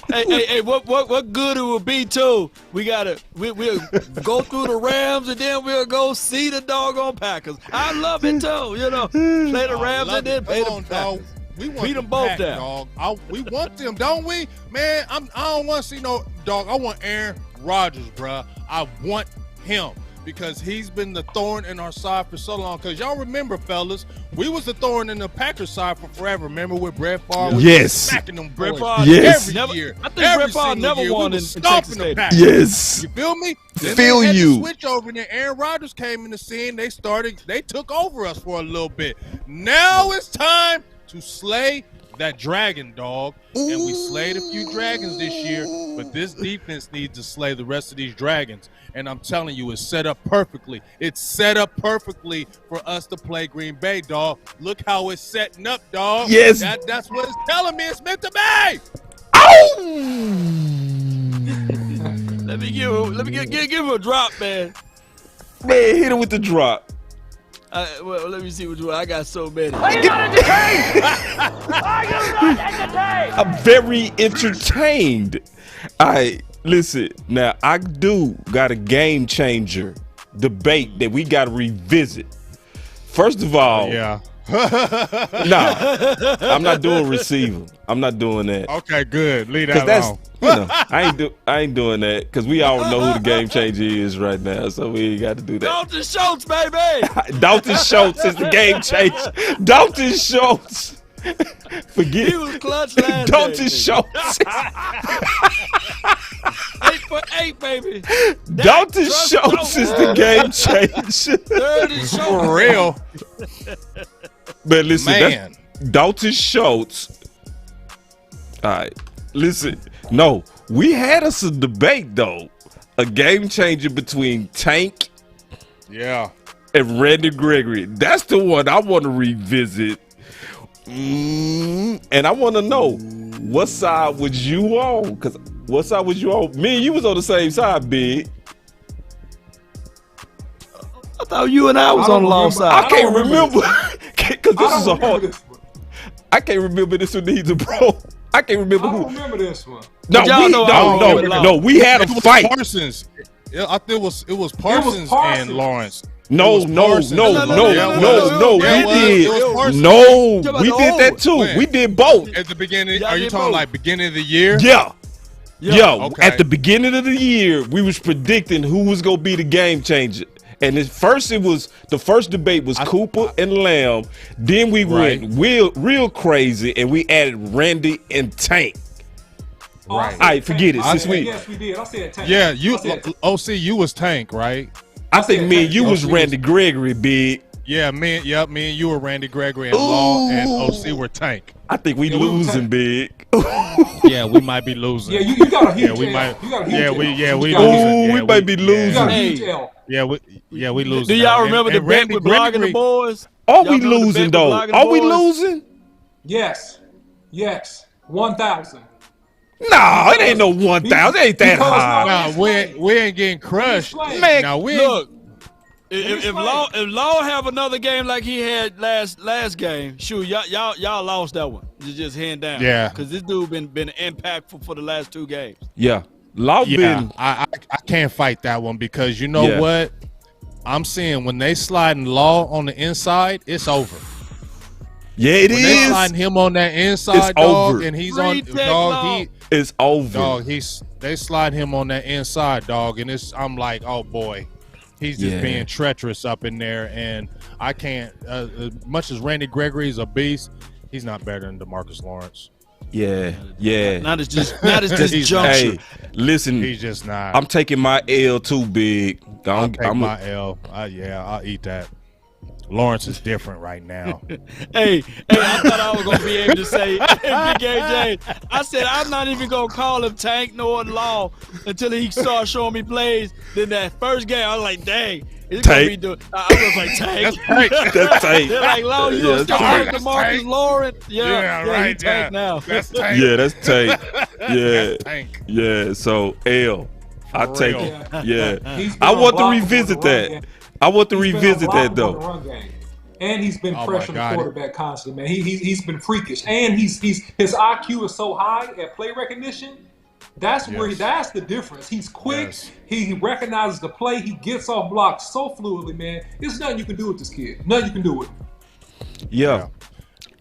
Hey, what good it would be too? We'll go through the Rams and then we'll go see the doggone Packers. I love it too, you know. Play the Rams and then play the Packers. We want beat them both down. Dog. We want them, don't we? Man, I don't want to see no dog. I want Aaron Rodgers, bruh. I want him because he's been the thorn in our side for so long. Because y'all remember, fellas, we was the thorn in the Packers side for forever. Remember with Brett Favre? We Yes. was smacking them Brett Boy. Favre Yes. every year. I think Brett Favre never year. won We in was Texas stomping the Stadium. Packers. Yes. You feel me? Then Feel they had you. to switch over, and then Aaron Rodgers came in the scene. They took over us for a little bit. Now it's time to slay that dragon, dog. And we slayed a few dragons this year, but this defense needs to slay the rest of these dragons. And I'm telling you, it's set up perfectly. It's set up perfectly for us to play Green Bay, dog. Look how it's setting up, dog. Yes. That's what it's telling me it's meant to be. Let me give him a drop, man. Man, hit him with the drop. Well, let me see what you. I got so many. Are you not entertained? Are you not entertained? I'm very entertained. Listen, now I do got a game changer debate that we got to revisit. First of all, Yeah. nah, I'm not doing receiver. I'm not doing that. Okay, good. Leave Cause that that's alone. I ain't doing that because we all know who the game changer is right now, so we ain't got to do that. Dalton Schultz, baby. Dalton Schultz is the game changer. Dalton Schultz. Forget He was clutch last Dalton game, Schultz. 8 for 8, baby. Dalton Trust Schultz is the game changer. Third and Schultz. For real. But listen, Man. that's Dalton Schultz. All right, listen. No, we had us a debate though. A game changer between Tank Yeah. and Randy Gregory. That's the one I want to revisit. And I want to know what side was you on? Cause what side was you on? Me and you was on the same side, Big. I thought you and I was I on the don't long remember. side. I can't remember. Cause this is a hard. This one. I can't remember this one either, bro. I can't remember I who. don't remember this one. No, Y'all know I don't remember no. We had a It was fight. Parsons. Yeah, I think it was Parsons Parsons. and Lawrence. No, It was Parsons. we Yeah, it was. did. It was Parsons. No, Talking we about did the that old. too. When? We did both. At the beginning, Y'all are you did talking both. like beginning of the year? Yeah. Yo, Okay. at the beginning of the year, we was predicting who was gonna be the game changer. And the first debate was Cooper and Lamb. Then we Right. went real crazy and we added Randy and Tank. Right. All right, forget it. Since we, Yes, we did. I said Tank. Yeah, you I said, OC, you was Tank, right? I think me and you was Tank. Randy Gregory, Big. Yeah, me and you were Randy Gregory and Law and OC were Tank. I think we Yeah, we was losing, Tank. Big. Yeah, we might be losing. yeah, you got a huge Yeah, we L. might. You got a huge Yeah, L. we You got a losing. Ooh, we might be yeah. You losing. got a Hey. huge L. Yeah, we losing. Do y'all now. remember the And bet Randy with blogging the Gregory- boys? Are Y'all we remember the bet losing with though? blogging the Are we boys? losing? Yes. 1,000. Nah, it ain't no 1,000. It ain't that Because high. Nah, we ain't getting crushed. Explain. Man, Now we Look, If Law have another game like he had last game, shoot, y'all lost that one. Just hand down. Yeah. Because this dude been impactful for the last 2 games. Yeah. Law been. I can't fight that one because you know what? I'm seeing when they sliding Law on the inside, it's over. Yeah, it when is. They sliding him on that inside, it's dog, over. and he's on dog. It's over. Dog, they slide him on that inside, dog, and I'm like, oh boy, he's just being treacherous up in there, and I can't. As much as Randy Gregory's a beast, he's not better than DeMarcus Lawrence. Yeah. Not as just juncture. Hey, listen, he's just not. I'm taking my L too big. I'll take my L. I'll eat that. Lawrence is different right now. hey, I thought I was gonna be able to say Big James. I said I'm not even gonna call him Tank nor Law until he started showing me plays. Then that first game, I was like, dang. It's gonna be doing. I was like, Tank. That's Tank. They're like, Law, you gonna start with DeMarcus Lawrence? Yeah, right. Tank now. That's Tank. Yeah, that's Tank. Yeah, that's Tank. Yeah. So L, I take it. Yeah, I want to revisit that. I want to revisit that though. And he's been pressuring the quarterback constantly, man. He's been freakish, and his IQ is so high at play recognition. That's where that's the difference. He's quick. Yes. He recognizes the play. He gets off blocks so fluidly, man. There's nothing you can do with this kid. Nothing you can do with him. Yeah.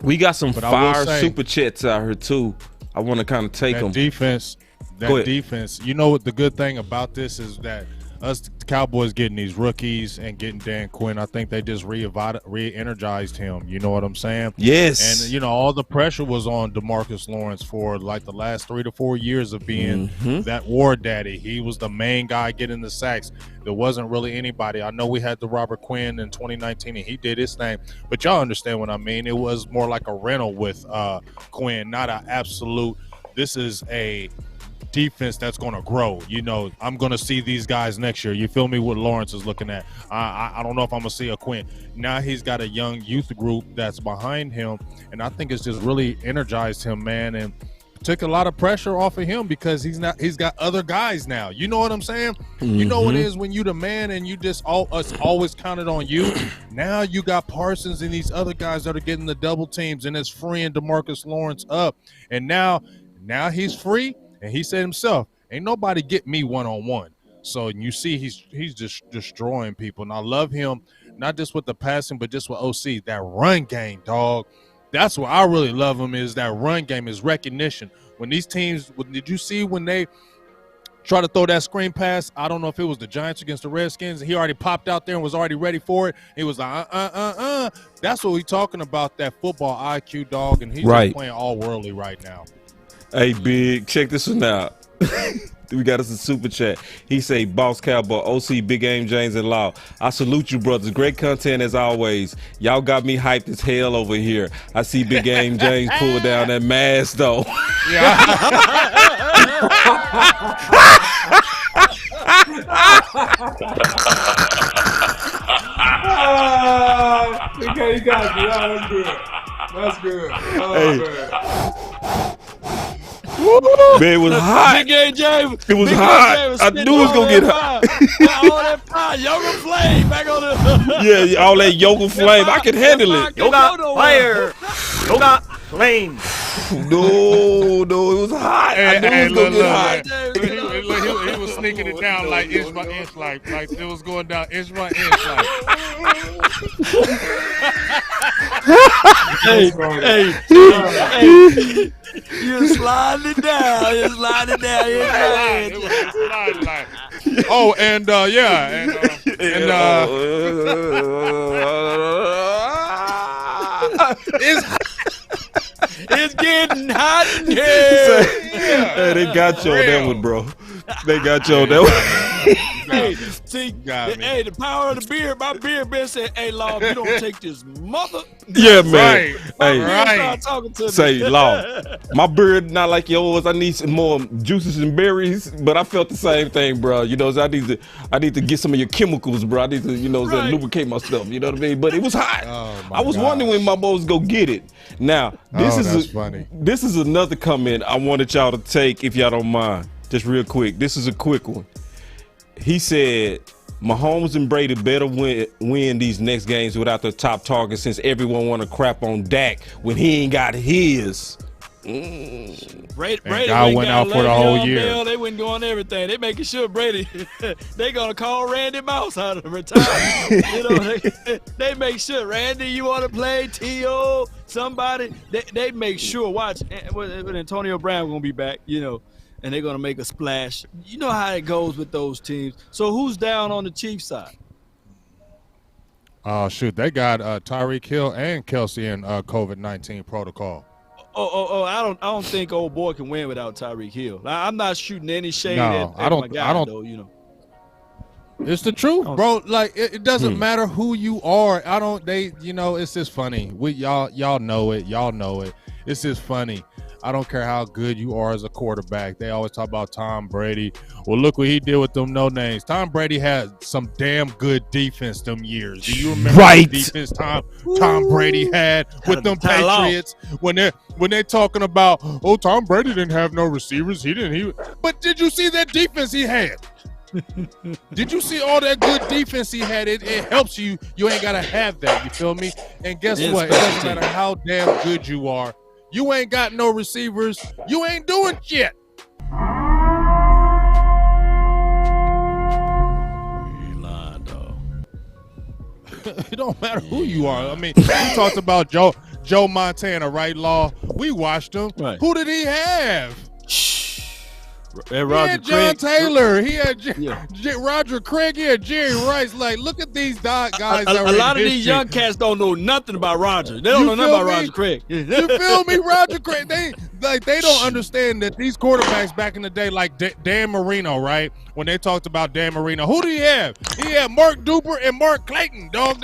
We got some fire super chats out here too. I want to kind of take them. Defense. That defense. You know what the good thing about this is that us the Cowboys getting these rookies and getting Dan Quinn, I think they just re-energized him. You know what I'm saying? Yes. And, you know, all the pressure was on DeMarcus Lawrence for like the last 3 to 4 years of being that war daddy. He was the main guy getting the sacks. There wasn't really anybody. I know we had the Robert Quinn in 2019, and he did his thing. But y'all understand what I mean. It was more like a rental with Quinn, not an absolute. This is a defense that's going to grow. You know, I'm going to see these guys next year. You feel me? What Lawrence is looking at. I don't know if I'm going to see a Quinn. Now he's got a young youth group that's behind him, and I think it's just really energized him, man, and took a lot of pressure off of him because he's got other guys now. You know what I'm saying? You know what it is when you the man and you just always counted on you. Now you got Parsons and these other guys that are getting the double teams, and it's freeing DeMarcus Lawrence up. And now he's free. And he said himself, ain't nobody get me one-on-one. So you see he's just destroying people. And I love him, not just with the passing, but just with OC. That run game, dog. That's what I really love him is that run game, his recognition. When these teams, did you see when they try to throw that screen pass? I don't know if it was the Giants against the Redskins. He already popped out there and was already ready for it. He was like, That's what we talking about, that football IQ, dog. And he's just playing all worldly right now. Hey, Big, check this one out. We got us a super chat. He say, Boss Cowboy, OC, Big Game, James, and Law. I salute you, brothers. Great content as always. Y'all got me hyped as hell over here. I see Big Game James pull down that mask, though. Okay, you got you. That's good. That's good. Man, it was hot. Big James. It was hot. I knew it was going to get hot. All that fire. Yoga flame back on the. Yeah, all that yoga flame. I can handle it. Yoga fire. Yoga flame. No, it was hot. I knew it was going to get hot. He was sneaking it down like inch by inch, like it was going down inch by inch. Hey. You're sliding it down. You're sliding it down. It was sliding like. Oh, and it's getting hot in here. Hey, they got you on that one, bro. They got you on that one. Hey, see, the power of the beard. My beard been said, "Hey, Law, you don't take this mother." Yeah, man. Start talking to me. Say, Law, my beard not like yours. I need some more juices and berries, but I felt the same thing, bro. You know, so I need to get some of your chemicals, bro. I need to, lubricate my stuff. You know what I mean? But it was hot. I was wondering when my boys go get it. Now, that's funny. This is another comment I wanted y'all to take, if y'all don't mind, just real quick. This is a quick one. He said, Mahomes and Brady better win these next games without their top target, since everyone want to crap on Dak when he ain't got his. Brady God went out for the whole year. Bell, they wouldn't go on everything. They making sure Brady. They gonna call Randy Mouse out of retirement. You know, they make sure Randy, you want to play T.O. somebody. They make sure. Watch when Antonio Brown gonna be back. You know, and they're gonna make a splash. You know how it goes with those teams. So who's down on the Chiefs side? Oh shoot, they got Tyreek Hill and Kelsey in COVID-19 protocol. I don't think old boy can win without Tyreek Hill. I'm not shooting any shade at I don't, my guy, though, you know. It's the truth, bro. Like it doesn't matter who you are. It's just funny. Y'all know it. Y'all know it. It's just funny. I don't care how good you are as a quarterback. They always talk about Tom Brady. Well, look what he did with them no names. Tom Brady had some damn good defense them years. Do you remember the defense Tom Brady had with them Patriots when they're talking about, oh, Tom Brady didn't have no receivers. But did you see that defense he had? Did you see all that good defense he had? It helps you. You ain't gotta have that. You feel me? And guess what? It doesn't matter how damn good you are. You ain't got no receivers. You ain't doing shit. It don't matter who you are. I mean, we talked about Joe Montana, right, Law? We watched him. Right. Who did he have? He had John Taylor. He had Roger Craig. He had Jerry Rice. Like, look at these guys. A lot of these young cats don't know nothing about Roger. They don't know nothing about Roger Craig. You feel me? Roger Craig. They don't understand that these quarterbacks back in the day, like Dan Marino, right? When they talked about Dan Marino, who did he have? He had Mark Duper and Mark Clayton, dog.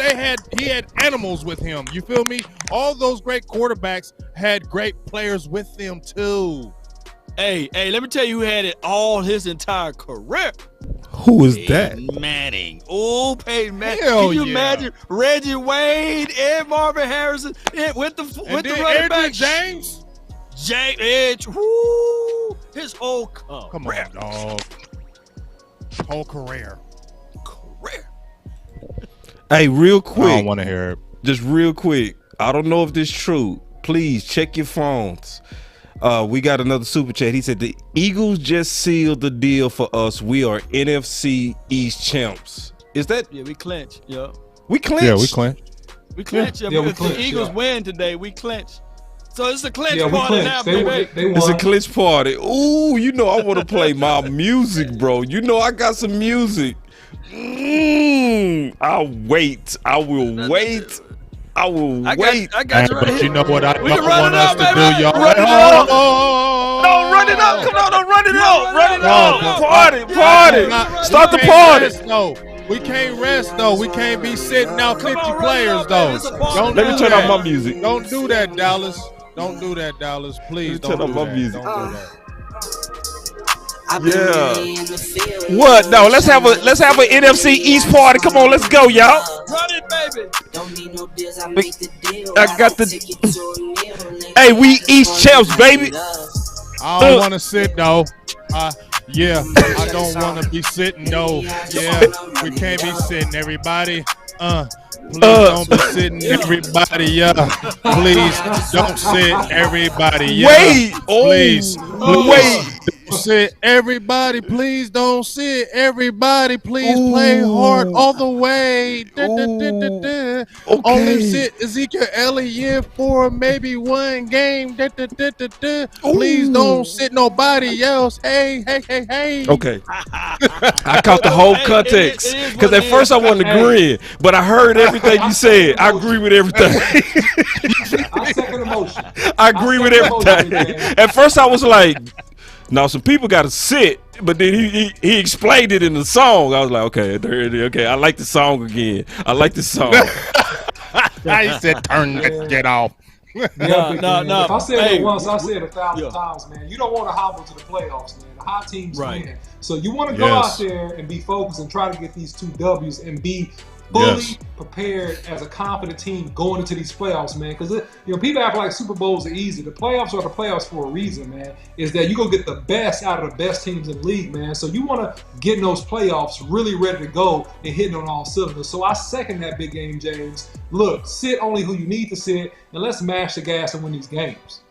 He had animals with him. You feel me? All those great quarterbacks had great players with them too. Hey, let me tell you who had it all his entire career. Who is that? Manning. Oh, Peyton Manning. Hell Can you imagine Reggie Wayne and Marvin Harrison with the running back? James Edge. Woo, his whole career. Come on, dog. Whole career. Hey, real quick. I don't want to hear it. Just real quick. I don't know if this is true. Please check your phones. We got another super chat. He said the Eagles just sealed the deal for us. We are NFC East champs. Is that? Yeah, we clinch. Yeah. We clinch. Yeah, we clinch. We clinch. Yeah, we if clinch, the Eagles win today, we clinch. So it's a clinch party now, baby. It's a clinch party. Ooh, you know I want to play my music, bro. You know I got some music. I'll wait. I will wait. I will wait. I got you right But here. you know what I don't run want it us up, to baby. do, y'all. Run it up. No, run it up. Come on, don't run it up. Run it up. Party. Start the party. No, we can't rest, though. We can't be sitting out 50 players, though. Let me turn off my music. Don't do that, Dallas. Don't do that, Dallas. Please don't do that. Turn off my music. Don't do that. Yeah. What? No, let's have a NFC East party. Come on, let's go, y'all. Run it, baby. I got the. Hey, we East champs, baby. I don't want to sit though. Yeah, I don't want to be sitting though. Yeah, we can't be sitting, everybody. Please don't be sitting, everybody. Yeah, please don't sit, everybody. Yeah, wait, please, wait. Don't sit, everybody. Please don't sit, everybody. Please play hard all the way. Okay. Only sit Ezekiel Elliott for maybe one game. Please don't sit nobody else. Hey. Okay. I caught the whole context because at first I wasn't agreeing, but I heard everything you said. I agree with everything. I second the motion. I agree with everything. At first I was like, now some people got to sit, but then he explained it in the song. I was like, okay, I like the song again. I like the song. He said, turn that shit off. No. If I said it once, I said it 1,000 times, man. You don't want to hobble to the playoffs, man. The hot teams win. So you want to go out there and be focused and try to get these 2 W's and be fully Yes. prepared as a confident team going into these playoffs, man. Because people act like Super Bowls are easy. The playoffs are the playoffs for a reason, man. Is that you go get the best out of the best teams in the league, man. So you want to get in those playoffs really ready to go and hitting on all cylinders. So I second that big game, James. Look, sit only who you need to sit, and let's mash the gas and win these games.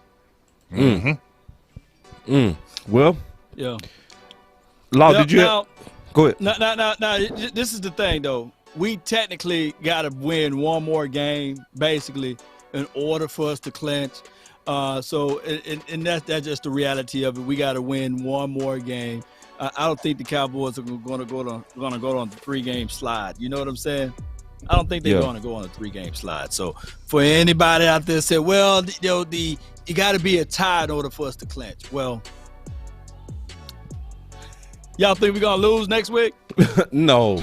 Well, Yeah. Law, Now- did you? now- Go ahead. Now, this is the thing, though. We technically got to win one more game, basically, in order for us to clinch. And that's just the reality of it. We got to win one more game. I don't think the Cowboys are going to go on the 3-game slide. You know what I'm saying? I don't think they're going to go on a 3-game slide. So for anybody out there say, well, you got to be a tie in order for us to clinch. Well, y'all think we're going to lose next week? No.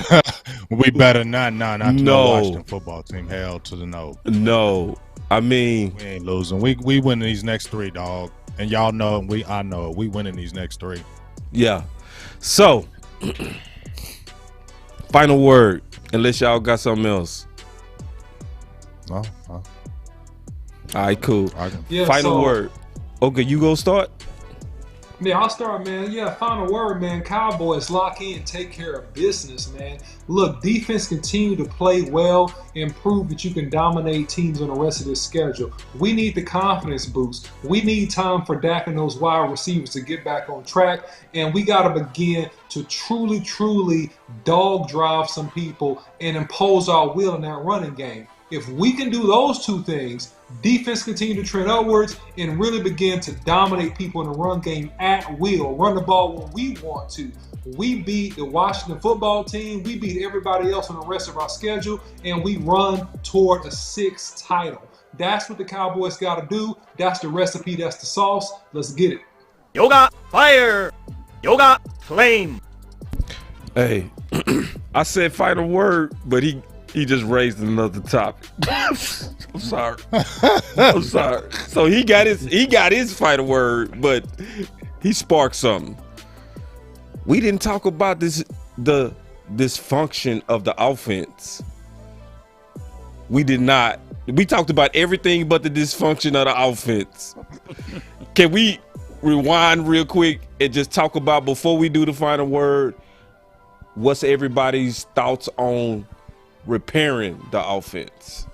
We better not. Not to No. no Washington football team. Hell to the no. No. I mean, We ain't losing. We winning these next 3, dog. And y'all know, and I know it. We winning these next 3. yeah. So, final word, unless y'all got something else. No. All right, cool. Yeah, Final so- word. Okay, you go start? Yeah, I'll start, man. Yeah, final word, man. Cowboys, lock in, take care of business, man. Look, defense continue to play well and prove that you can dominate teams on the rest of this schedule. We need the confidence boost. We need time for Dak and those wide receivers to get back on track, and we got to begin to truly dog drive some people and impose our will in that running game. If we can do those 2 things, defense continue to trend upwards and really begin to dominate people in the run game at will, run the ball when we want to. We beat the Washington football team, we beat everybody else on the rest of our schedule, and we run toward a 6th title. That's what the Cowboys got to do. That's the recipe, that's the sauce. Let's get it. Yoga fire. Yoga flame. Hey, I said final word, but he just raised another topic. I'm sorry. I'm sorry. So he got his final word, but he sparked something. We didn't talk about the dysfunction of the offense. We did not. We talked about everything but the dysfunction of the offense. Can we rewind real quick and just talk about, before we do the final word, what's everybody's thoughts on repairing the offense?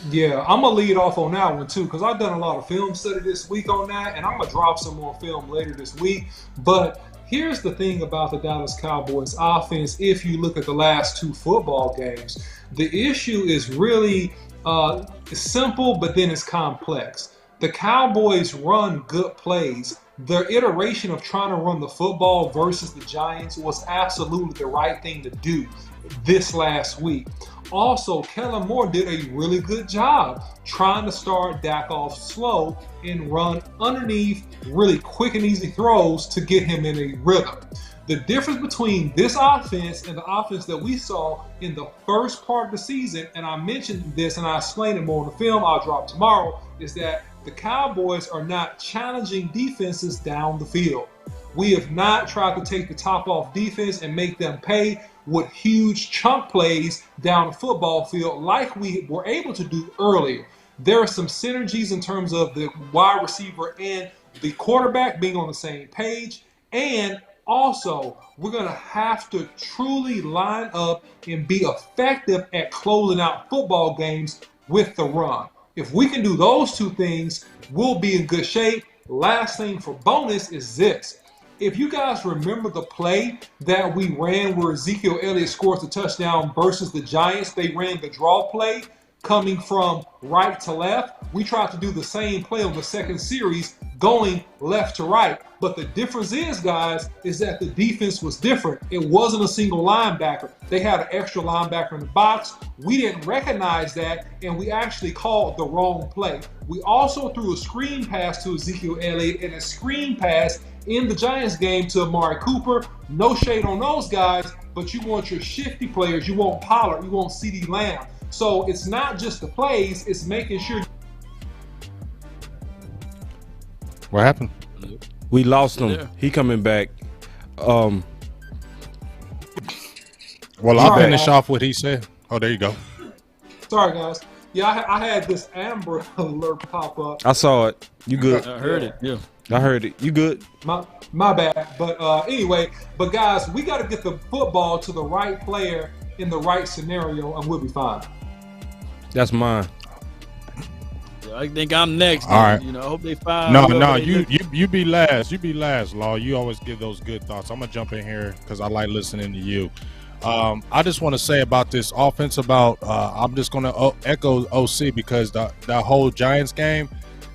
Yeah, I'm going to lead off on that one too, because I've done a lot of film study this week on that, and I'm going to drop some more film later this week. But here's the thing about the Dallas Cowboys offense. If you look at the last 2 football games, the issue is really simple, but then it's complex. The Cowboys run good plays. Their iteration of trying to run the football versus the Giants was absolutely the right thing to do this last week. Also, Kellen Moore did a really good job trying to start Dak off slow and run underneath really quick and easy throws to get him in a rhythm. The difference between this offense and the offense that we saw in the first part of the season, and I mentioned this and I explained it more in the film I'll drop tomorrow, is that the Cowboys are not challenging defenses down the field. We have not tried to take the top off defense and make them pay with huge chunk plays down the football field like we were able to do earlier. There are some synergies in terms of the wide receiver and the quarterback being on the same page, and also we're going to have to truly line up and be effective at closing out football games with the run. If we can do those 2 things, we'll be in good shape. Last thing for bonus is this. If you guys remember the play that we ran where Ezekiel Elliott scores a touchdown versus the Giants, they ran the draw play coming from right to left. We tried to do the same play on the second series going left to right. But the difference is, guys, is that the defense was different. It wasn't a single linebacker. They had an extra linebacker in the box. We didn't recognize that, and we actually called the wrong play. We also threw a screen pass to Ezekiel Elliott and a screen pass in the Giants game to Amari Cooper. No shade on those guys, but you want your shifty players. You want Pollard. You want CeeDee Lamb. So it's not just the plays. It's making sure. What happened? We lost him. Yeah. He coming back. Well, I'll Sorry, finish guys. off what he said. Oh, there you go. Sorry, guys. Yeah, I had this Amber Alert pop up. I saw it. You good? I heard it. Yeah. I heard it. You good? My bad. But anyway, guys, we got to get the football to the right player in the right scenario, and we'll be fine. That's mine. I think I'm next. All right. You know, I hope they find. No, you be last. You be last, Law. You always give those good thoughts. I'm gonna jump in here because I like listening to you. I just want to say about this offense. I'm just gonna echo OC because that whole Giants game.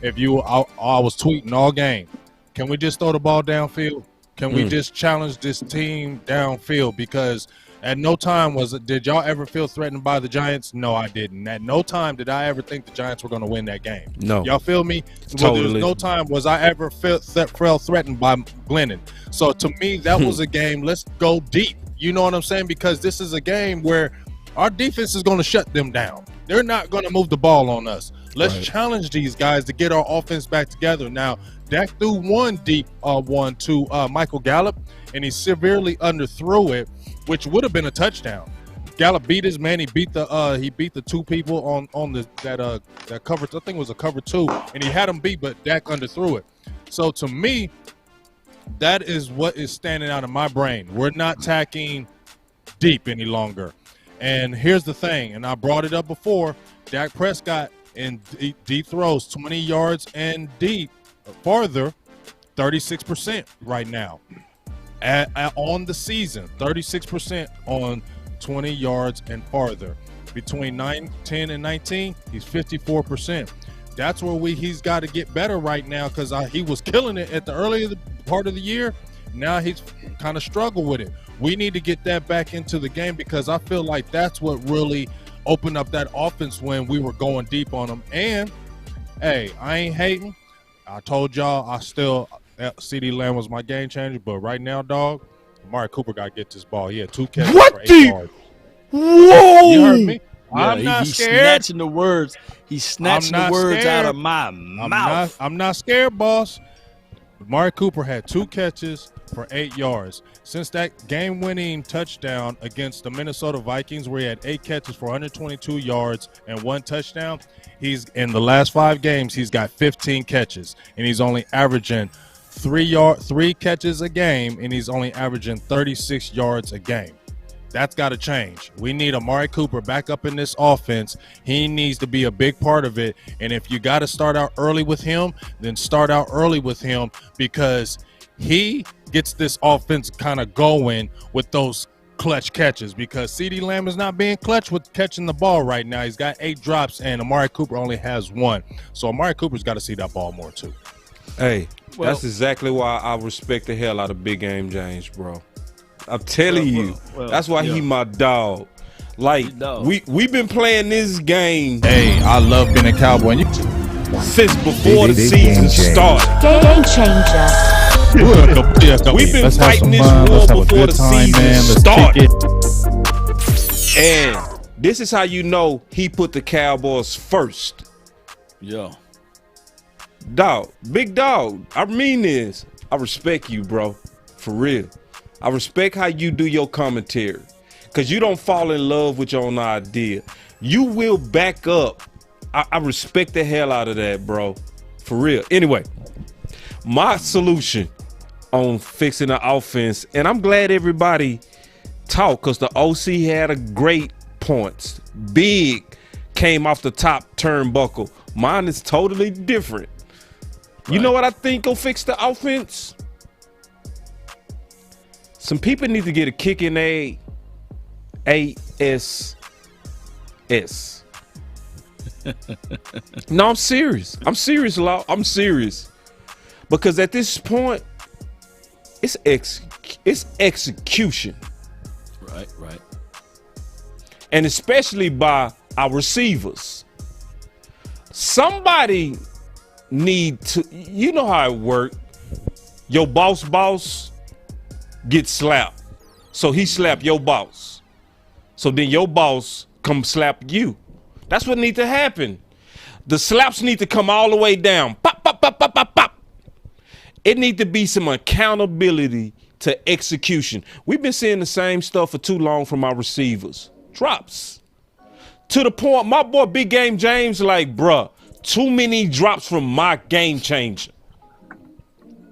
I was tweeting all game. Can we just throw the ball downfield? Can we just challenge this team downfield? Because at no time did y'all ever feel threatened by the Giants? No, I didn't. At no time did I ever think the Giants were going to win that game. No. Y'all feel me? Totally. Well, there's no time was I ever felt threatened by Glennon. So to me, that was a game. Let's go deep. You know what I'm saying? Because this is a game where our defense is going to shut them down. They're not going to move the ball on us. Let's challenge these guys to get our offense back together. Now, Dak threw one deep one to Michael Gallup, and he severely underthrew it, which would have been a touchdown. Gallup beat his man. He beat the two people on that cover. I think it was a cover 2, and he had him beat, but Dak underthrew it. So to me, that is what is standing out in my brain. We're not tacking deep any longer. And here's the thing, and I brought it up before. Dak Prescott in deep throws, 20 yards and deep, farther, 36% right now. On the season, 36% on 20 yards and farther. Between 9, 10, and 19, he's 54%. That's where he's got to get better right now because he was killing it at the earlier part of the year. Now he's kind of struggled with it. We need to get that back into the game because I feel like that's what really opened up that offense when we were going deep on them. And, hey, I ain't hating. I told y'all CeeDee Lamb was my game changer, but right now, dog, Amari Cooper got to get this ball. He had 2 catches for 8 yards. Whoa! You heard me? Yeah, I'm not he's scared. snatching the words. He's snatching the words out of my mouth. I'm not scared, boss. Amari Cooper had 2 catches for 8 yards. Since that game-winning touchdown against the Minnesota Vikings, where he had 8 catches for 122 yards and 1 touchdown, he's in the last 5 games, he's got 15 catches, and he's only averaging 3 catches a game, and he's only averaging 36 yards a game. That's got to change. We need Amari Cooper back up in this offense. He needs to be a big part of it. And if you got to start out early with him, then start out early with him because he gets this offense kind of going with those clutch catches because CeeDee Lamb is not being clutch with catching the ball right now. He's got 8 drops and Amari Cooper only has 1. So Amari Cooper's got to see that ball more too. Hey, that's exactly why I respect the hell out of Big Game James, bro. I'm telling you, that's why he my dog. Like we been playing this game. Hey, I love being a Cowboy. Since before the season started. Game changer. We've been fighting this war before the season started. And this is how you know he put the Cowboys first. Yo. Dog, big dog. I mean this. I respect you, bro. For real. I respect how you do your commentary. Because you don't fall in love with your own idea. You will back up. I respect the hell out of that, bro. For real. Anyway, my solution on fixing the offense, and I'm glad everybody talked because the OC had a great points. Big came off the top turnbuckle. Mine is totally different. You know what I think will fix the offense? Some people need to get a kick in ASS. No, I'm serious. I'm serious, Law. I'm serious. Because at this point, it's execution. Right. And especially by our receivers. Somebody need to, you know how it works. Your boss gets slapped. So he slapped your boss. So then your boss come slap you. That's what needs to happen. The slaps need to come all the way down. Pop, pop, pop, pop, pop, pop. It need to be some accountability to execution. We've been seeing the same stuff for too long from our receivers. Drops. To the point, my boy Big Game James like, bruh, too many drops from my game changer.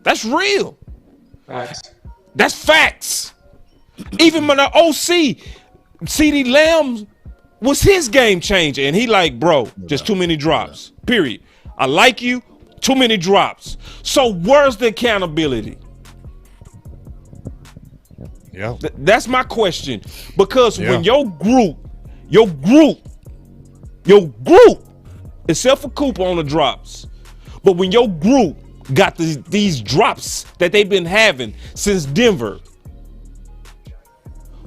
That's real. Facts. That's facts. Even when the OC, CD Lamb was his game changer. And he like, bro, just too many drops. Period. I like you, too many drops. So where's the accountability? Yeah. That's my question. Because when your group, except for Cooper on the drops, but when your group got these drops that they've been having since Denver,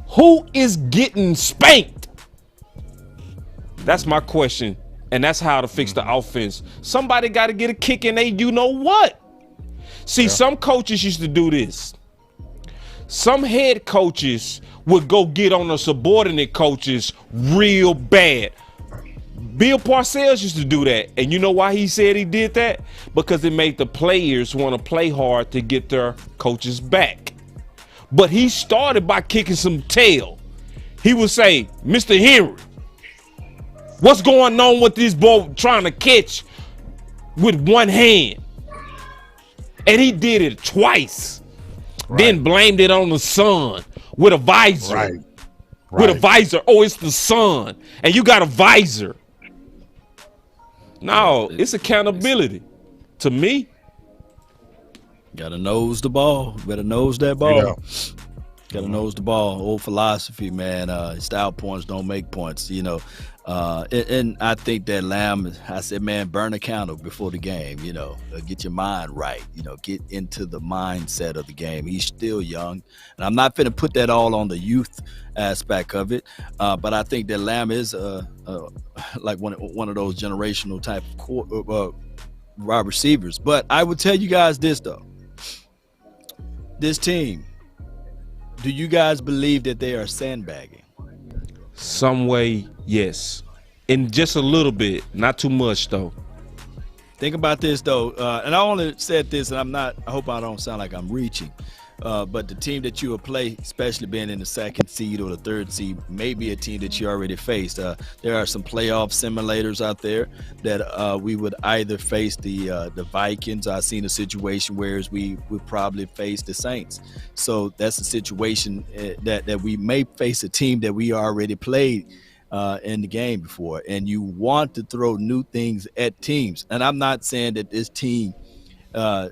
who is getting spanked? That's my question. And that's how to fix the offense. Somebody got to get a kick in they you know what. See, some coaches used to do this. Some head coaches would go get on the subordinate coaches real bad. Bill Parcells used to do that. And you know why he said he did that? Because it made the players want to play hard to get their coaches back. But he started by kicking some tail. He would say, Mr. Henry, what's going on with this ball trying to catch with one hand? And he did it twice. Right. Then blamed it on the sun with a visor. Right. With a visor. Oh, it's the sun. And you got a visor. No, it's accountability. To me. Gotta nose the ball. Better nose that ball. Yeah. Gotta nose the ball. Old philosophy, man. Style points don't make points, you know. And I think that Lamb, I said, man, burn a candle before the game, you know, get your mind right, you know, get into the mindset of the game. He's still young, and I'm not finna put that all on the youth aspect of it, but I think that Lamb is like one of those generational type of wide receivers. But I would tell you guys this, though. This team, do you guys believe that they are sandbagging? Some way, yes. And just a little bit, not too much though. Think about this though, and I only said this, and I hope I don't sound like I'm reaching, but the team that you will play, especially being in the second seed or the third seed, may be a team that you already faced. There are some playoff simulators out there that we would either face the Vikings. I've seen a situation where we would probably face the Saints. So that's a situation that we may face a team that we already played in the game before, and you want to throw new things at teams. And I'm not saying that this team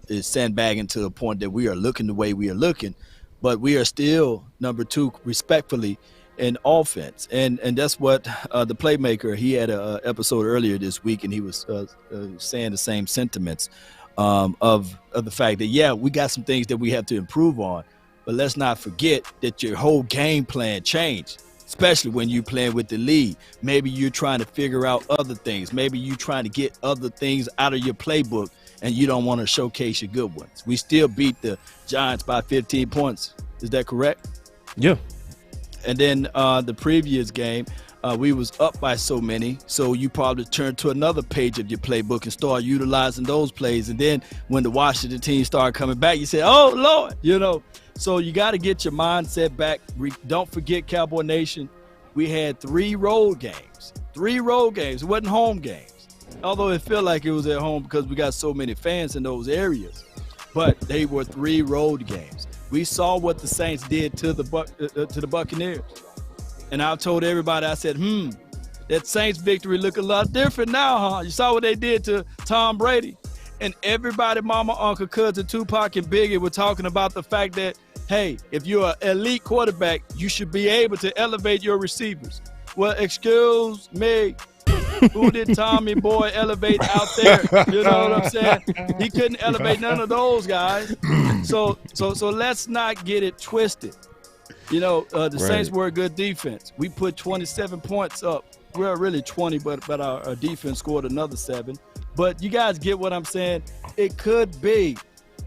is sandbagging to the point that we are looking the way we are looking, but we are still number 2 respectfully in offense. And that's what the playmaker, he had an episode earlier this week, and he was saying the same sentiments of the fact that, yeah, we got some things that we have to improve on, but let's not forget that your whole game plan changed. Especially when you're playing with the lead. Maybe you're trying to figure out other things. Maybe you're trying to get other things out of your playbook, and you don't want to showcase your good ones. We still beat the Giants by 15 points. Is that correct? Yeah. And then the previous game, we was up by so many, so you probably turn to another page of your playbook and start utilizing those plays. And then when the Washington team started coming back, you say, oh, Lord, you know. So you got to get your mindset back. Don't forget, Cowboy Nation, we had 3 road games. 3 road games. It wasn't home games, although it felt like it was at home because we got so many fans in those areas. But they were 3 road games. We saw what the Saints did to the Buccaneers. And I told everybody, I said, that Saints victory look a lot different now, huh? You saw what they did to Tom Brady. And everybody, mama, uncle, cousin, Tupac, and Biggie were talking about the fact that, hey, if you're an elite quarterback, you should be able to elevate your receivers. Well, excuse me. Who did Tommy Boy elevate out there? You know what I'm saying? He couldn't elevate none of those guys. So let's not get it twisted. You know, the Saints were a good defense. We put 27 points up. Well, really 20, but our defense scored another 7. But you guys get what I'm saying? It could be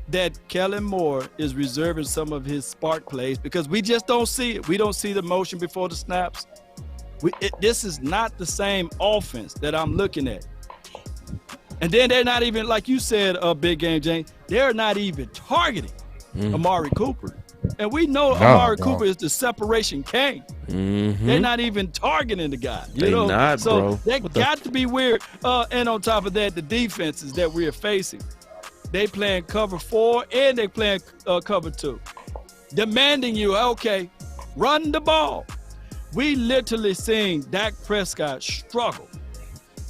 that Kellen Moore is reserving some of his spark plays because we just don't see it. We don't see the motion before the snaps. This is not the same offense that I'm looking at. And then they're not even, like you said, Big Game James, they're not even targeting Amari Cooper. And we know Amari Cooper is the separation king. They're not even targeting the guy. You know? Not, so bro. That got to be weird. And on top of that, the defenses that we are facing, they playing cover 4 and they playing cover 2. Demanding you, okay, run the ball. We literally seen Dak Prescott struggle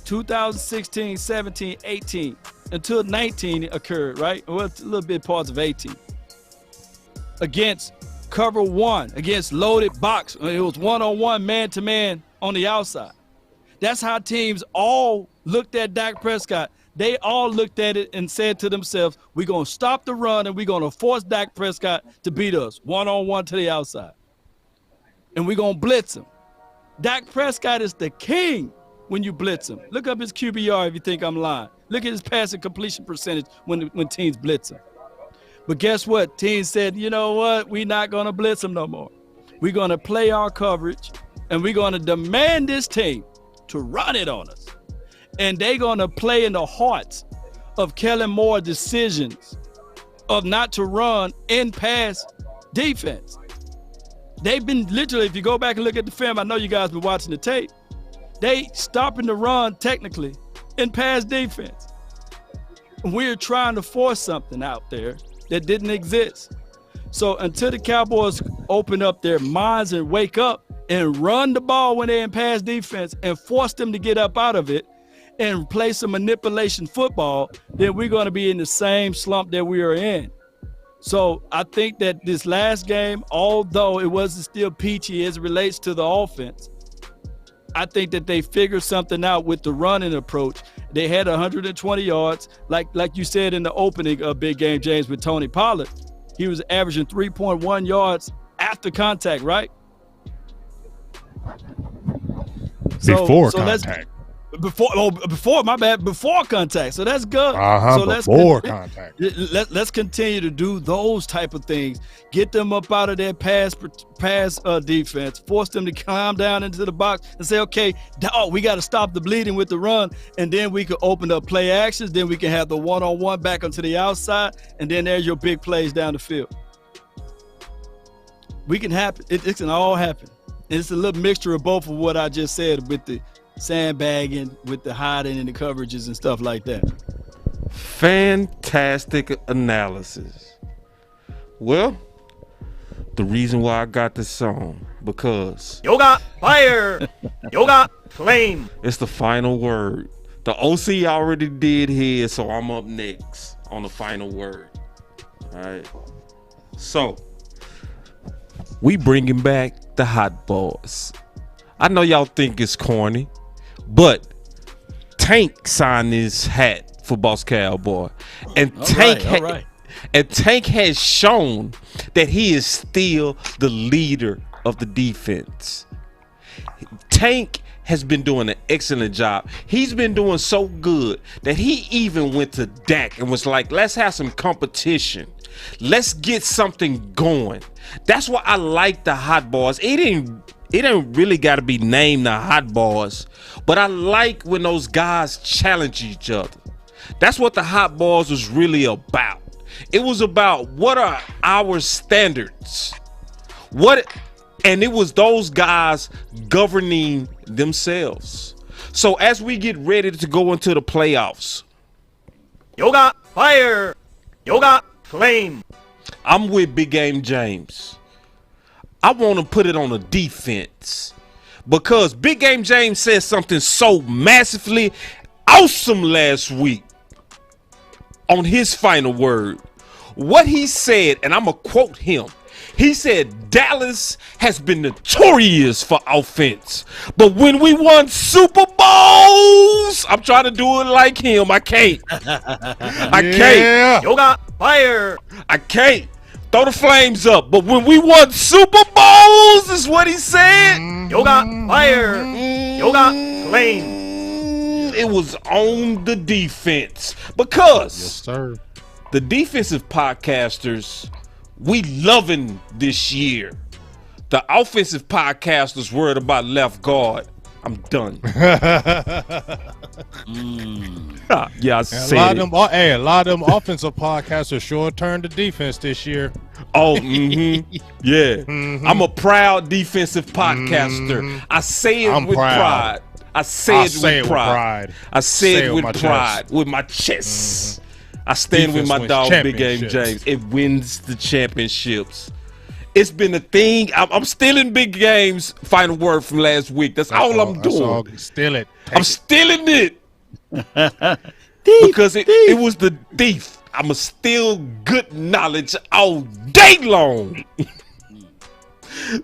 2016, 17, 18 until 19 occurred, right? Well, a little bit parts of 18. Against cover 1, against loaded box. It was one-on-one, man-to-man on the outside. That's how teams all looked at Dak Prescott. They all looked at it and said to themselves, we're going to stop the run and we're going to force Dak Prescott to beat us one-on-one to the outside. And we're going to blitz him. Dak Prescott is the king when you blitz him. Look up his QBR if you think I'm lying. Look at his passing completion percentage when teams blitz him. But guess what? Teams said, you know what? We're not going to blitz him no more. We're going to play our coverage, and we're going to demand this team to run it on us. And they're going to play in the hearts of Kellen Moore's decisions of not to run in pass defense. They've been literally, if you go back and look at the film, I know you guys been watching the tape, they stopping the run technically in pass defense. We're trying to force something out there that didn't exist. So until the Cowboys open up their minds and wake up and run the ball when they're in pass defense and force them to get up out of it and play some manipulation football, then we're going to be in the same slump that we are in. So I think that this last game, although it wasn't still peachy as it relates to the offense, I think that they figured something out with the running approach. They had 120 yards. Like you said in the opening of Big Game James with Tony Pollard, he was averaging 3.1 yards after contact, right? Before contact. Before contact. So that's good. So before contact. Let's continue to do those type of things. Get them up out of their pass defense. Force them to climb down into the box and say, okay, dog, we got to stop the bleeding with the run. And then we can open up play actions. Then we can have the one-on-one back onto the outside. And then there's your big plays down the field. We can happen. It can all happen. And it's a little mixture of both of what I just said with the sandbagging, with the hiding and the coverages and stuff like that. Fantastic analysis. Well, the reason why I got this song, because Yoga fire, Yoga flame. It's the final word. The OC already did his, so I'm up next on the final word. All right. So we bringing back the Hot Boys. I know y'all think it's corny, but Tank signed his hat for Boss Cowboy, and Tank has shown that he is still the leader of the defense. Tank has been doing an excellent job. He's been doing so good that he even went to Dak and was like, let's have some competition. Let's get something going. That's why I like the Hot Boys. It ain't really got to be named the Hot Boys, but I like when those guys challenge each other. That's what the Hot Boys was really about. It was about what are our standards? And it was those guys governing themselves. So as we get ready to go into the playoffs, Yoga fire, Yoga flame. I'm with Big Game James. I want to put it on a defense because Big Game James said something so massively awesome last week on his final word. What he said, and I'm going to quote him. He said, Dallas has been notorious for offense, but when we won Super Bowls, I'm trying to do it like him. I can't. I can't. Yoga fire. I can't. Throw the flames up. But when we won Super Bowls, is what he said. Yoga fire. Yoga flame. It was on the defense because Yes, sir. the defensive podcasters, we loving this year. The offensive podcasters worried about left guard. I'm done. Yeah, I And said it. a lot of them offensive podcasters sure turned to defense this year. Oh, yeah. I'm a proud defensive podcaster. I say it I'm with proud. pride. I say it with pride. I say Say it it with with my pride, chest. with my chest. I stand with Defense my wins dog, Big Game championships. James. It wins the championships. It's been a thing. I'm still in Big Game's final word from last week. That's all I'm That's doing. all. Steal it. I'm stealing it because it was the thief. I'ma steal good knowledge all day long.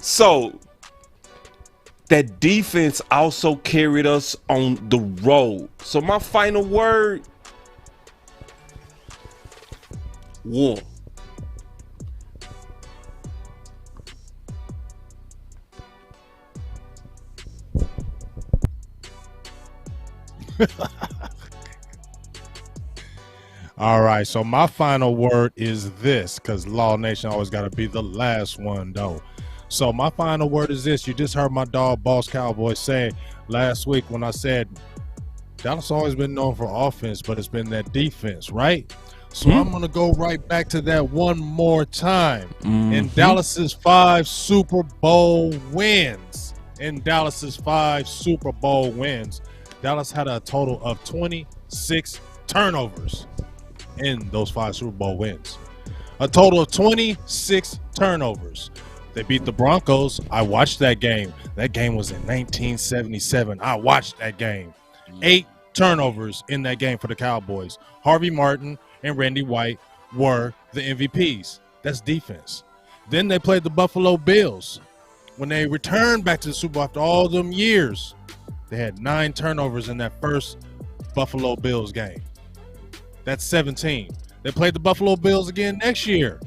So that defense also carried us on the road. So my final word, war. All right, so my final word is this, because Law Nation always got to be the last one, though. So my final word is this. You just heard my dog, Boss Cowboy, say last week when I said Dallas always been known for offense, but it's been that defense, right? So I'm going to go right back to that one more time. In Dallas's 5 Super Bowl wins, Dallas had a total of 26 turnovers in those 5 Super Bowl wins. A total of 26 turnovers. They beat the Broncos. I watched that game. That game was in 1977. I watched that game. 8 turnovers in that game for the Cowboys. Harvey Martin and Randy White were the MVPs. That's defense. Then they played the Buffalo Bills. When they returned back to the Super Bowl after all them years, they had 9 turnovers in that first Buffalo Bills game. That's 17. They played the Buffalo Bills again next year.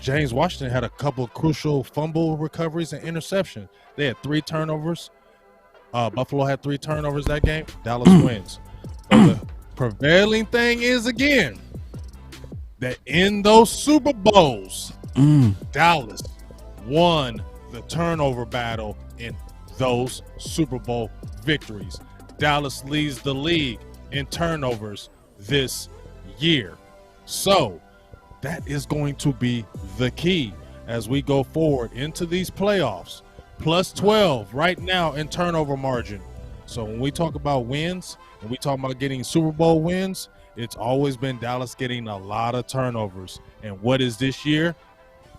James Washington had a couple of crucial fumble recoveries and interception. They had 3 turnovers. Buffalo had 3 turnovers that game. Dallas wins. So the prevailing thing is, again, that in those Super Bowls, Dallas won the turnover battle in those Super Bowl victories. Dallas leads the league in turnovers this year. So that is going to be the key as we go forward into these playoffs. Plus 12 right now in turnover margin. So when we talk about wins, and we talk about getting Super Bowl wins, it's always been Dallas getting a lot of turnovers. And what is this year?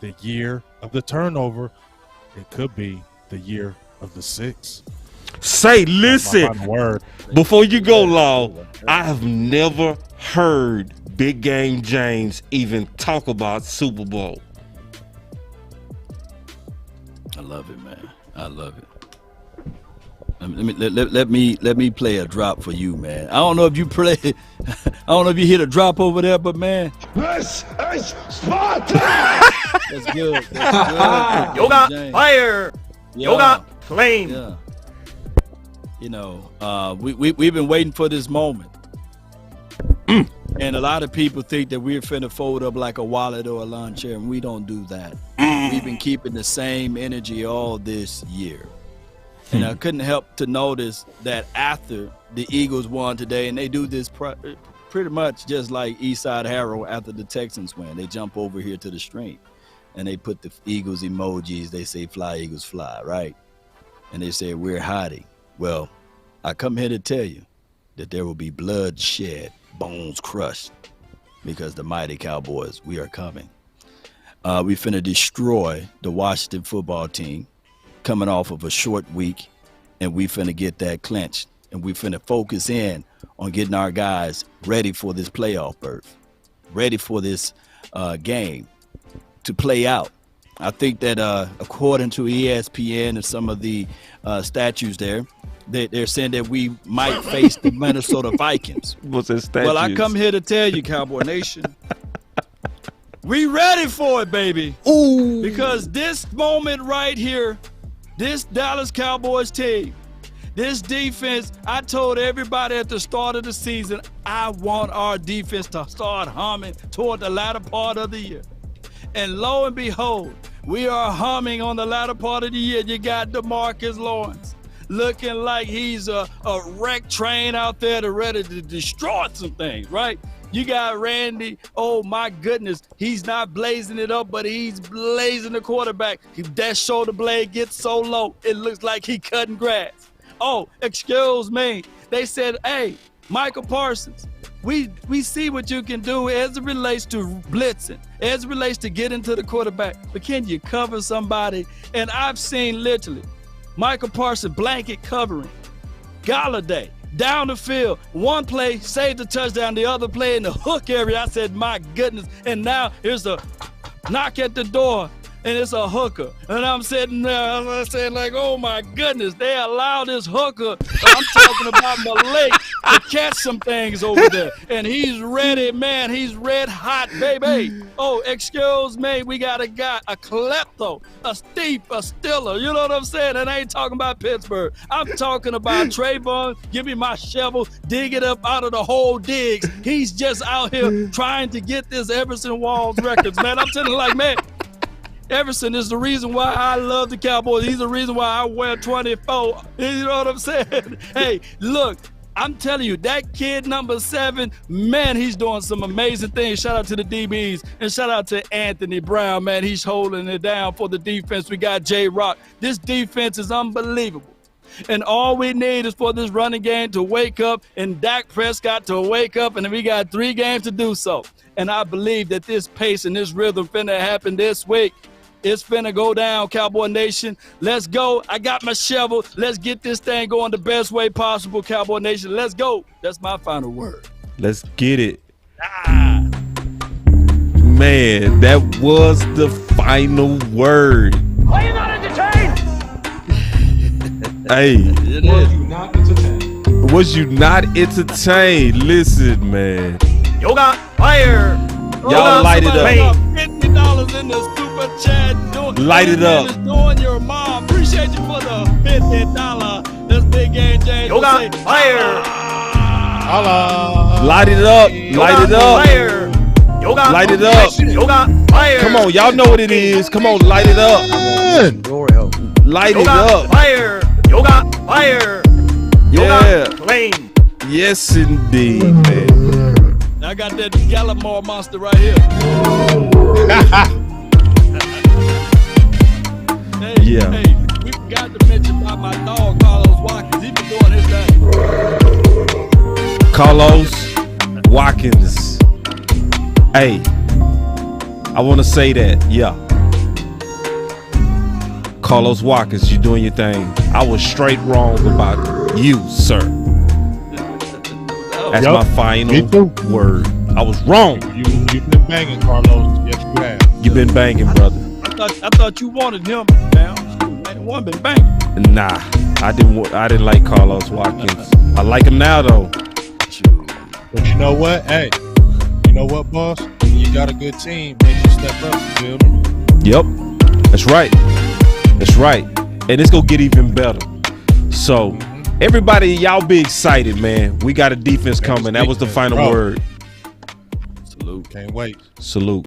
The year of the turnover. It could be the year of the 6. Say, listen, Word. before you go, Law, I have never heard Big Game James even talk about Super Bowl. I love it, man. I love it. Let me play a drop for you, man. I don't know if you play. I don't know if you hit a drop over there, but man, This is Sparta! that's good. That's good. Yoga James. fire. Yeah. Yoga flame. Yeah. You know, we've been waiting for this moment. And a lot of people think that we're finna fold up like a wallet or a lawn chair, and we don't do that. We've been keeping the same energy all this year. And I couldn't help to notice that after the Eagles won today, and they do this pretty much just like Eastside Harrow after the Texans win. They jump over here to the stream, and they put the Eagles emojis. They say, "Fly, Eagles, fly," right? And they say, "We're hiding." Well, I come here to tell you that there will be blood shed, bones crushed, because the mighty Cowboys, we are coming. We finna destroy the Washington football team coming off of a short week, and we finna get that clinched, and we finna focus in on getting our guys ready for this playoff berth, ready for this game to play out. I think that according to ESPN and some of the statues there, they're saying that we might face the Minnesota Vikings. What's that statues? Well, I come here to tell you, Cowboy Nation, we ready for it, baby. Ooh. Because this moment right here, this Dallas Cowboys team, this defense, I told everybody at the start of the season, I want our defense to start humming toward the latter part of the year. And lo and behold, we are humming on the latter part of the year. You got DeMarcus Lawrence. looking like he's a wreck train out there to ready to destroy some things, right? You got Randy. Oh my goodness, he's not blazing it up, but he's blazing the quarterback. That shoulder blade gets so low, it looks like he cutting grass. Oh, excuse me. They said, hey, Michael Parsons, we see what you can do as it relates to blitzing, as it relates to getting to the quarterback. But can you cover somebody? And I've seen literally Michael Parsons blanket covering Galladay down the field. One play saved the touchdown, the other play in the hook area. I said, my goodness. And now here's a knock at the door, and it's a hooker. And I'm sitting there, I'm saying like, oh my goodness, they allow this hooker, I'm talking about Malik, to catch some things over there. And he's ready, man. He's red hot, baby. Oh, excuse me, we got a guy, a klepto, a thief, a stealer. You know what I'm saying? And I ain't talking about Pittsburgh. I'm talking about Trayvon. Give me my shovel, dig it up out of the whole digs. He's just out here trying to get this Everson Walls records, man. I'm telling you, like, man, Everson is the reason why I love the Cowboys. He's the reason why I wear 24. You know what I'm saying? Hey, look, I'm telling you, that kid number 7, man, he's doing some amazing things. Shout out to the DBs and shout out to Anthony Brown, man. He's holding it down for the defense. We got J-Rock. This defense is unbelievable. And all we need is for this running game to wake up and Dak Prescott to wake up, and we got 3 games to do so. And I believe that this pace and this rhythm finna happen this week. It's finna go down, Cowboy Nation. Let's go. I got my shovel. Let's get this thing going the best way possible, Cowboy Nation. Let's go. That's my final word. Let's get it. Man, that was the final word. Are you not entertained? Hey. Was you not entertained? Was you not entertained? Listen, man. Yoga fire. Y'all light it up. $50 in the super chat. Light it up. Doing your mom. Appreciate you for the $50. That's big game, James. Yoga fire. Holla. Light it up. Light it up. Fire. Yoga. Light it up. Yoga fire. Come on, y'all know what it is. Come on, light it up. Light it Yoga up. fire. Yoga fire. Yeah. Yoga flame. Yes, indeed, man. I got that Gallimore monster right here. Yeah. Hey, we forgot to mention about my dog, Carlos Watkins. He been doing his thing. Carlos Watkins. Hey, I want to say that, yeah. Carlos Watkins, you doing your thing. I was straight wrong about you, sir. That's my final word. I was wrong. You've been banging, Carlos. Yes, you have. You've been banging, brother. I thought you wanted him, man. One been banging. Nah, I didn't like Carlos Watkins. I like him now, though. But you know what? Hey, you know what, boss? When you got a good team, makes you step up. You feel me? Yep, that's right. That's right. And it's gonna get even better. So, everybody, y'all be excited, man. We got a defense coming. That was the final word. Salute. Can't wait. Salute.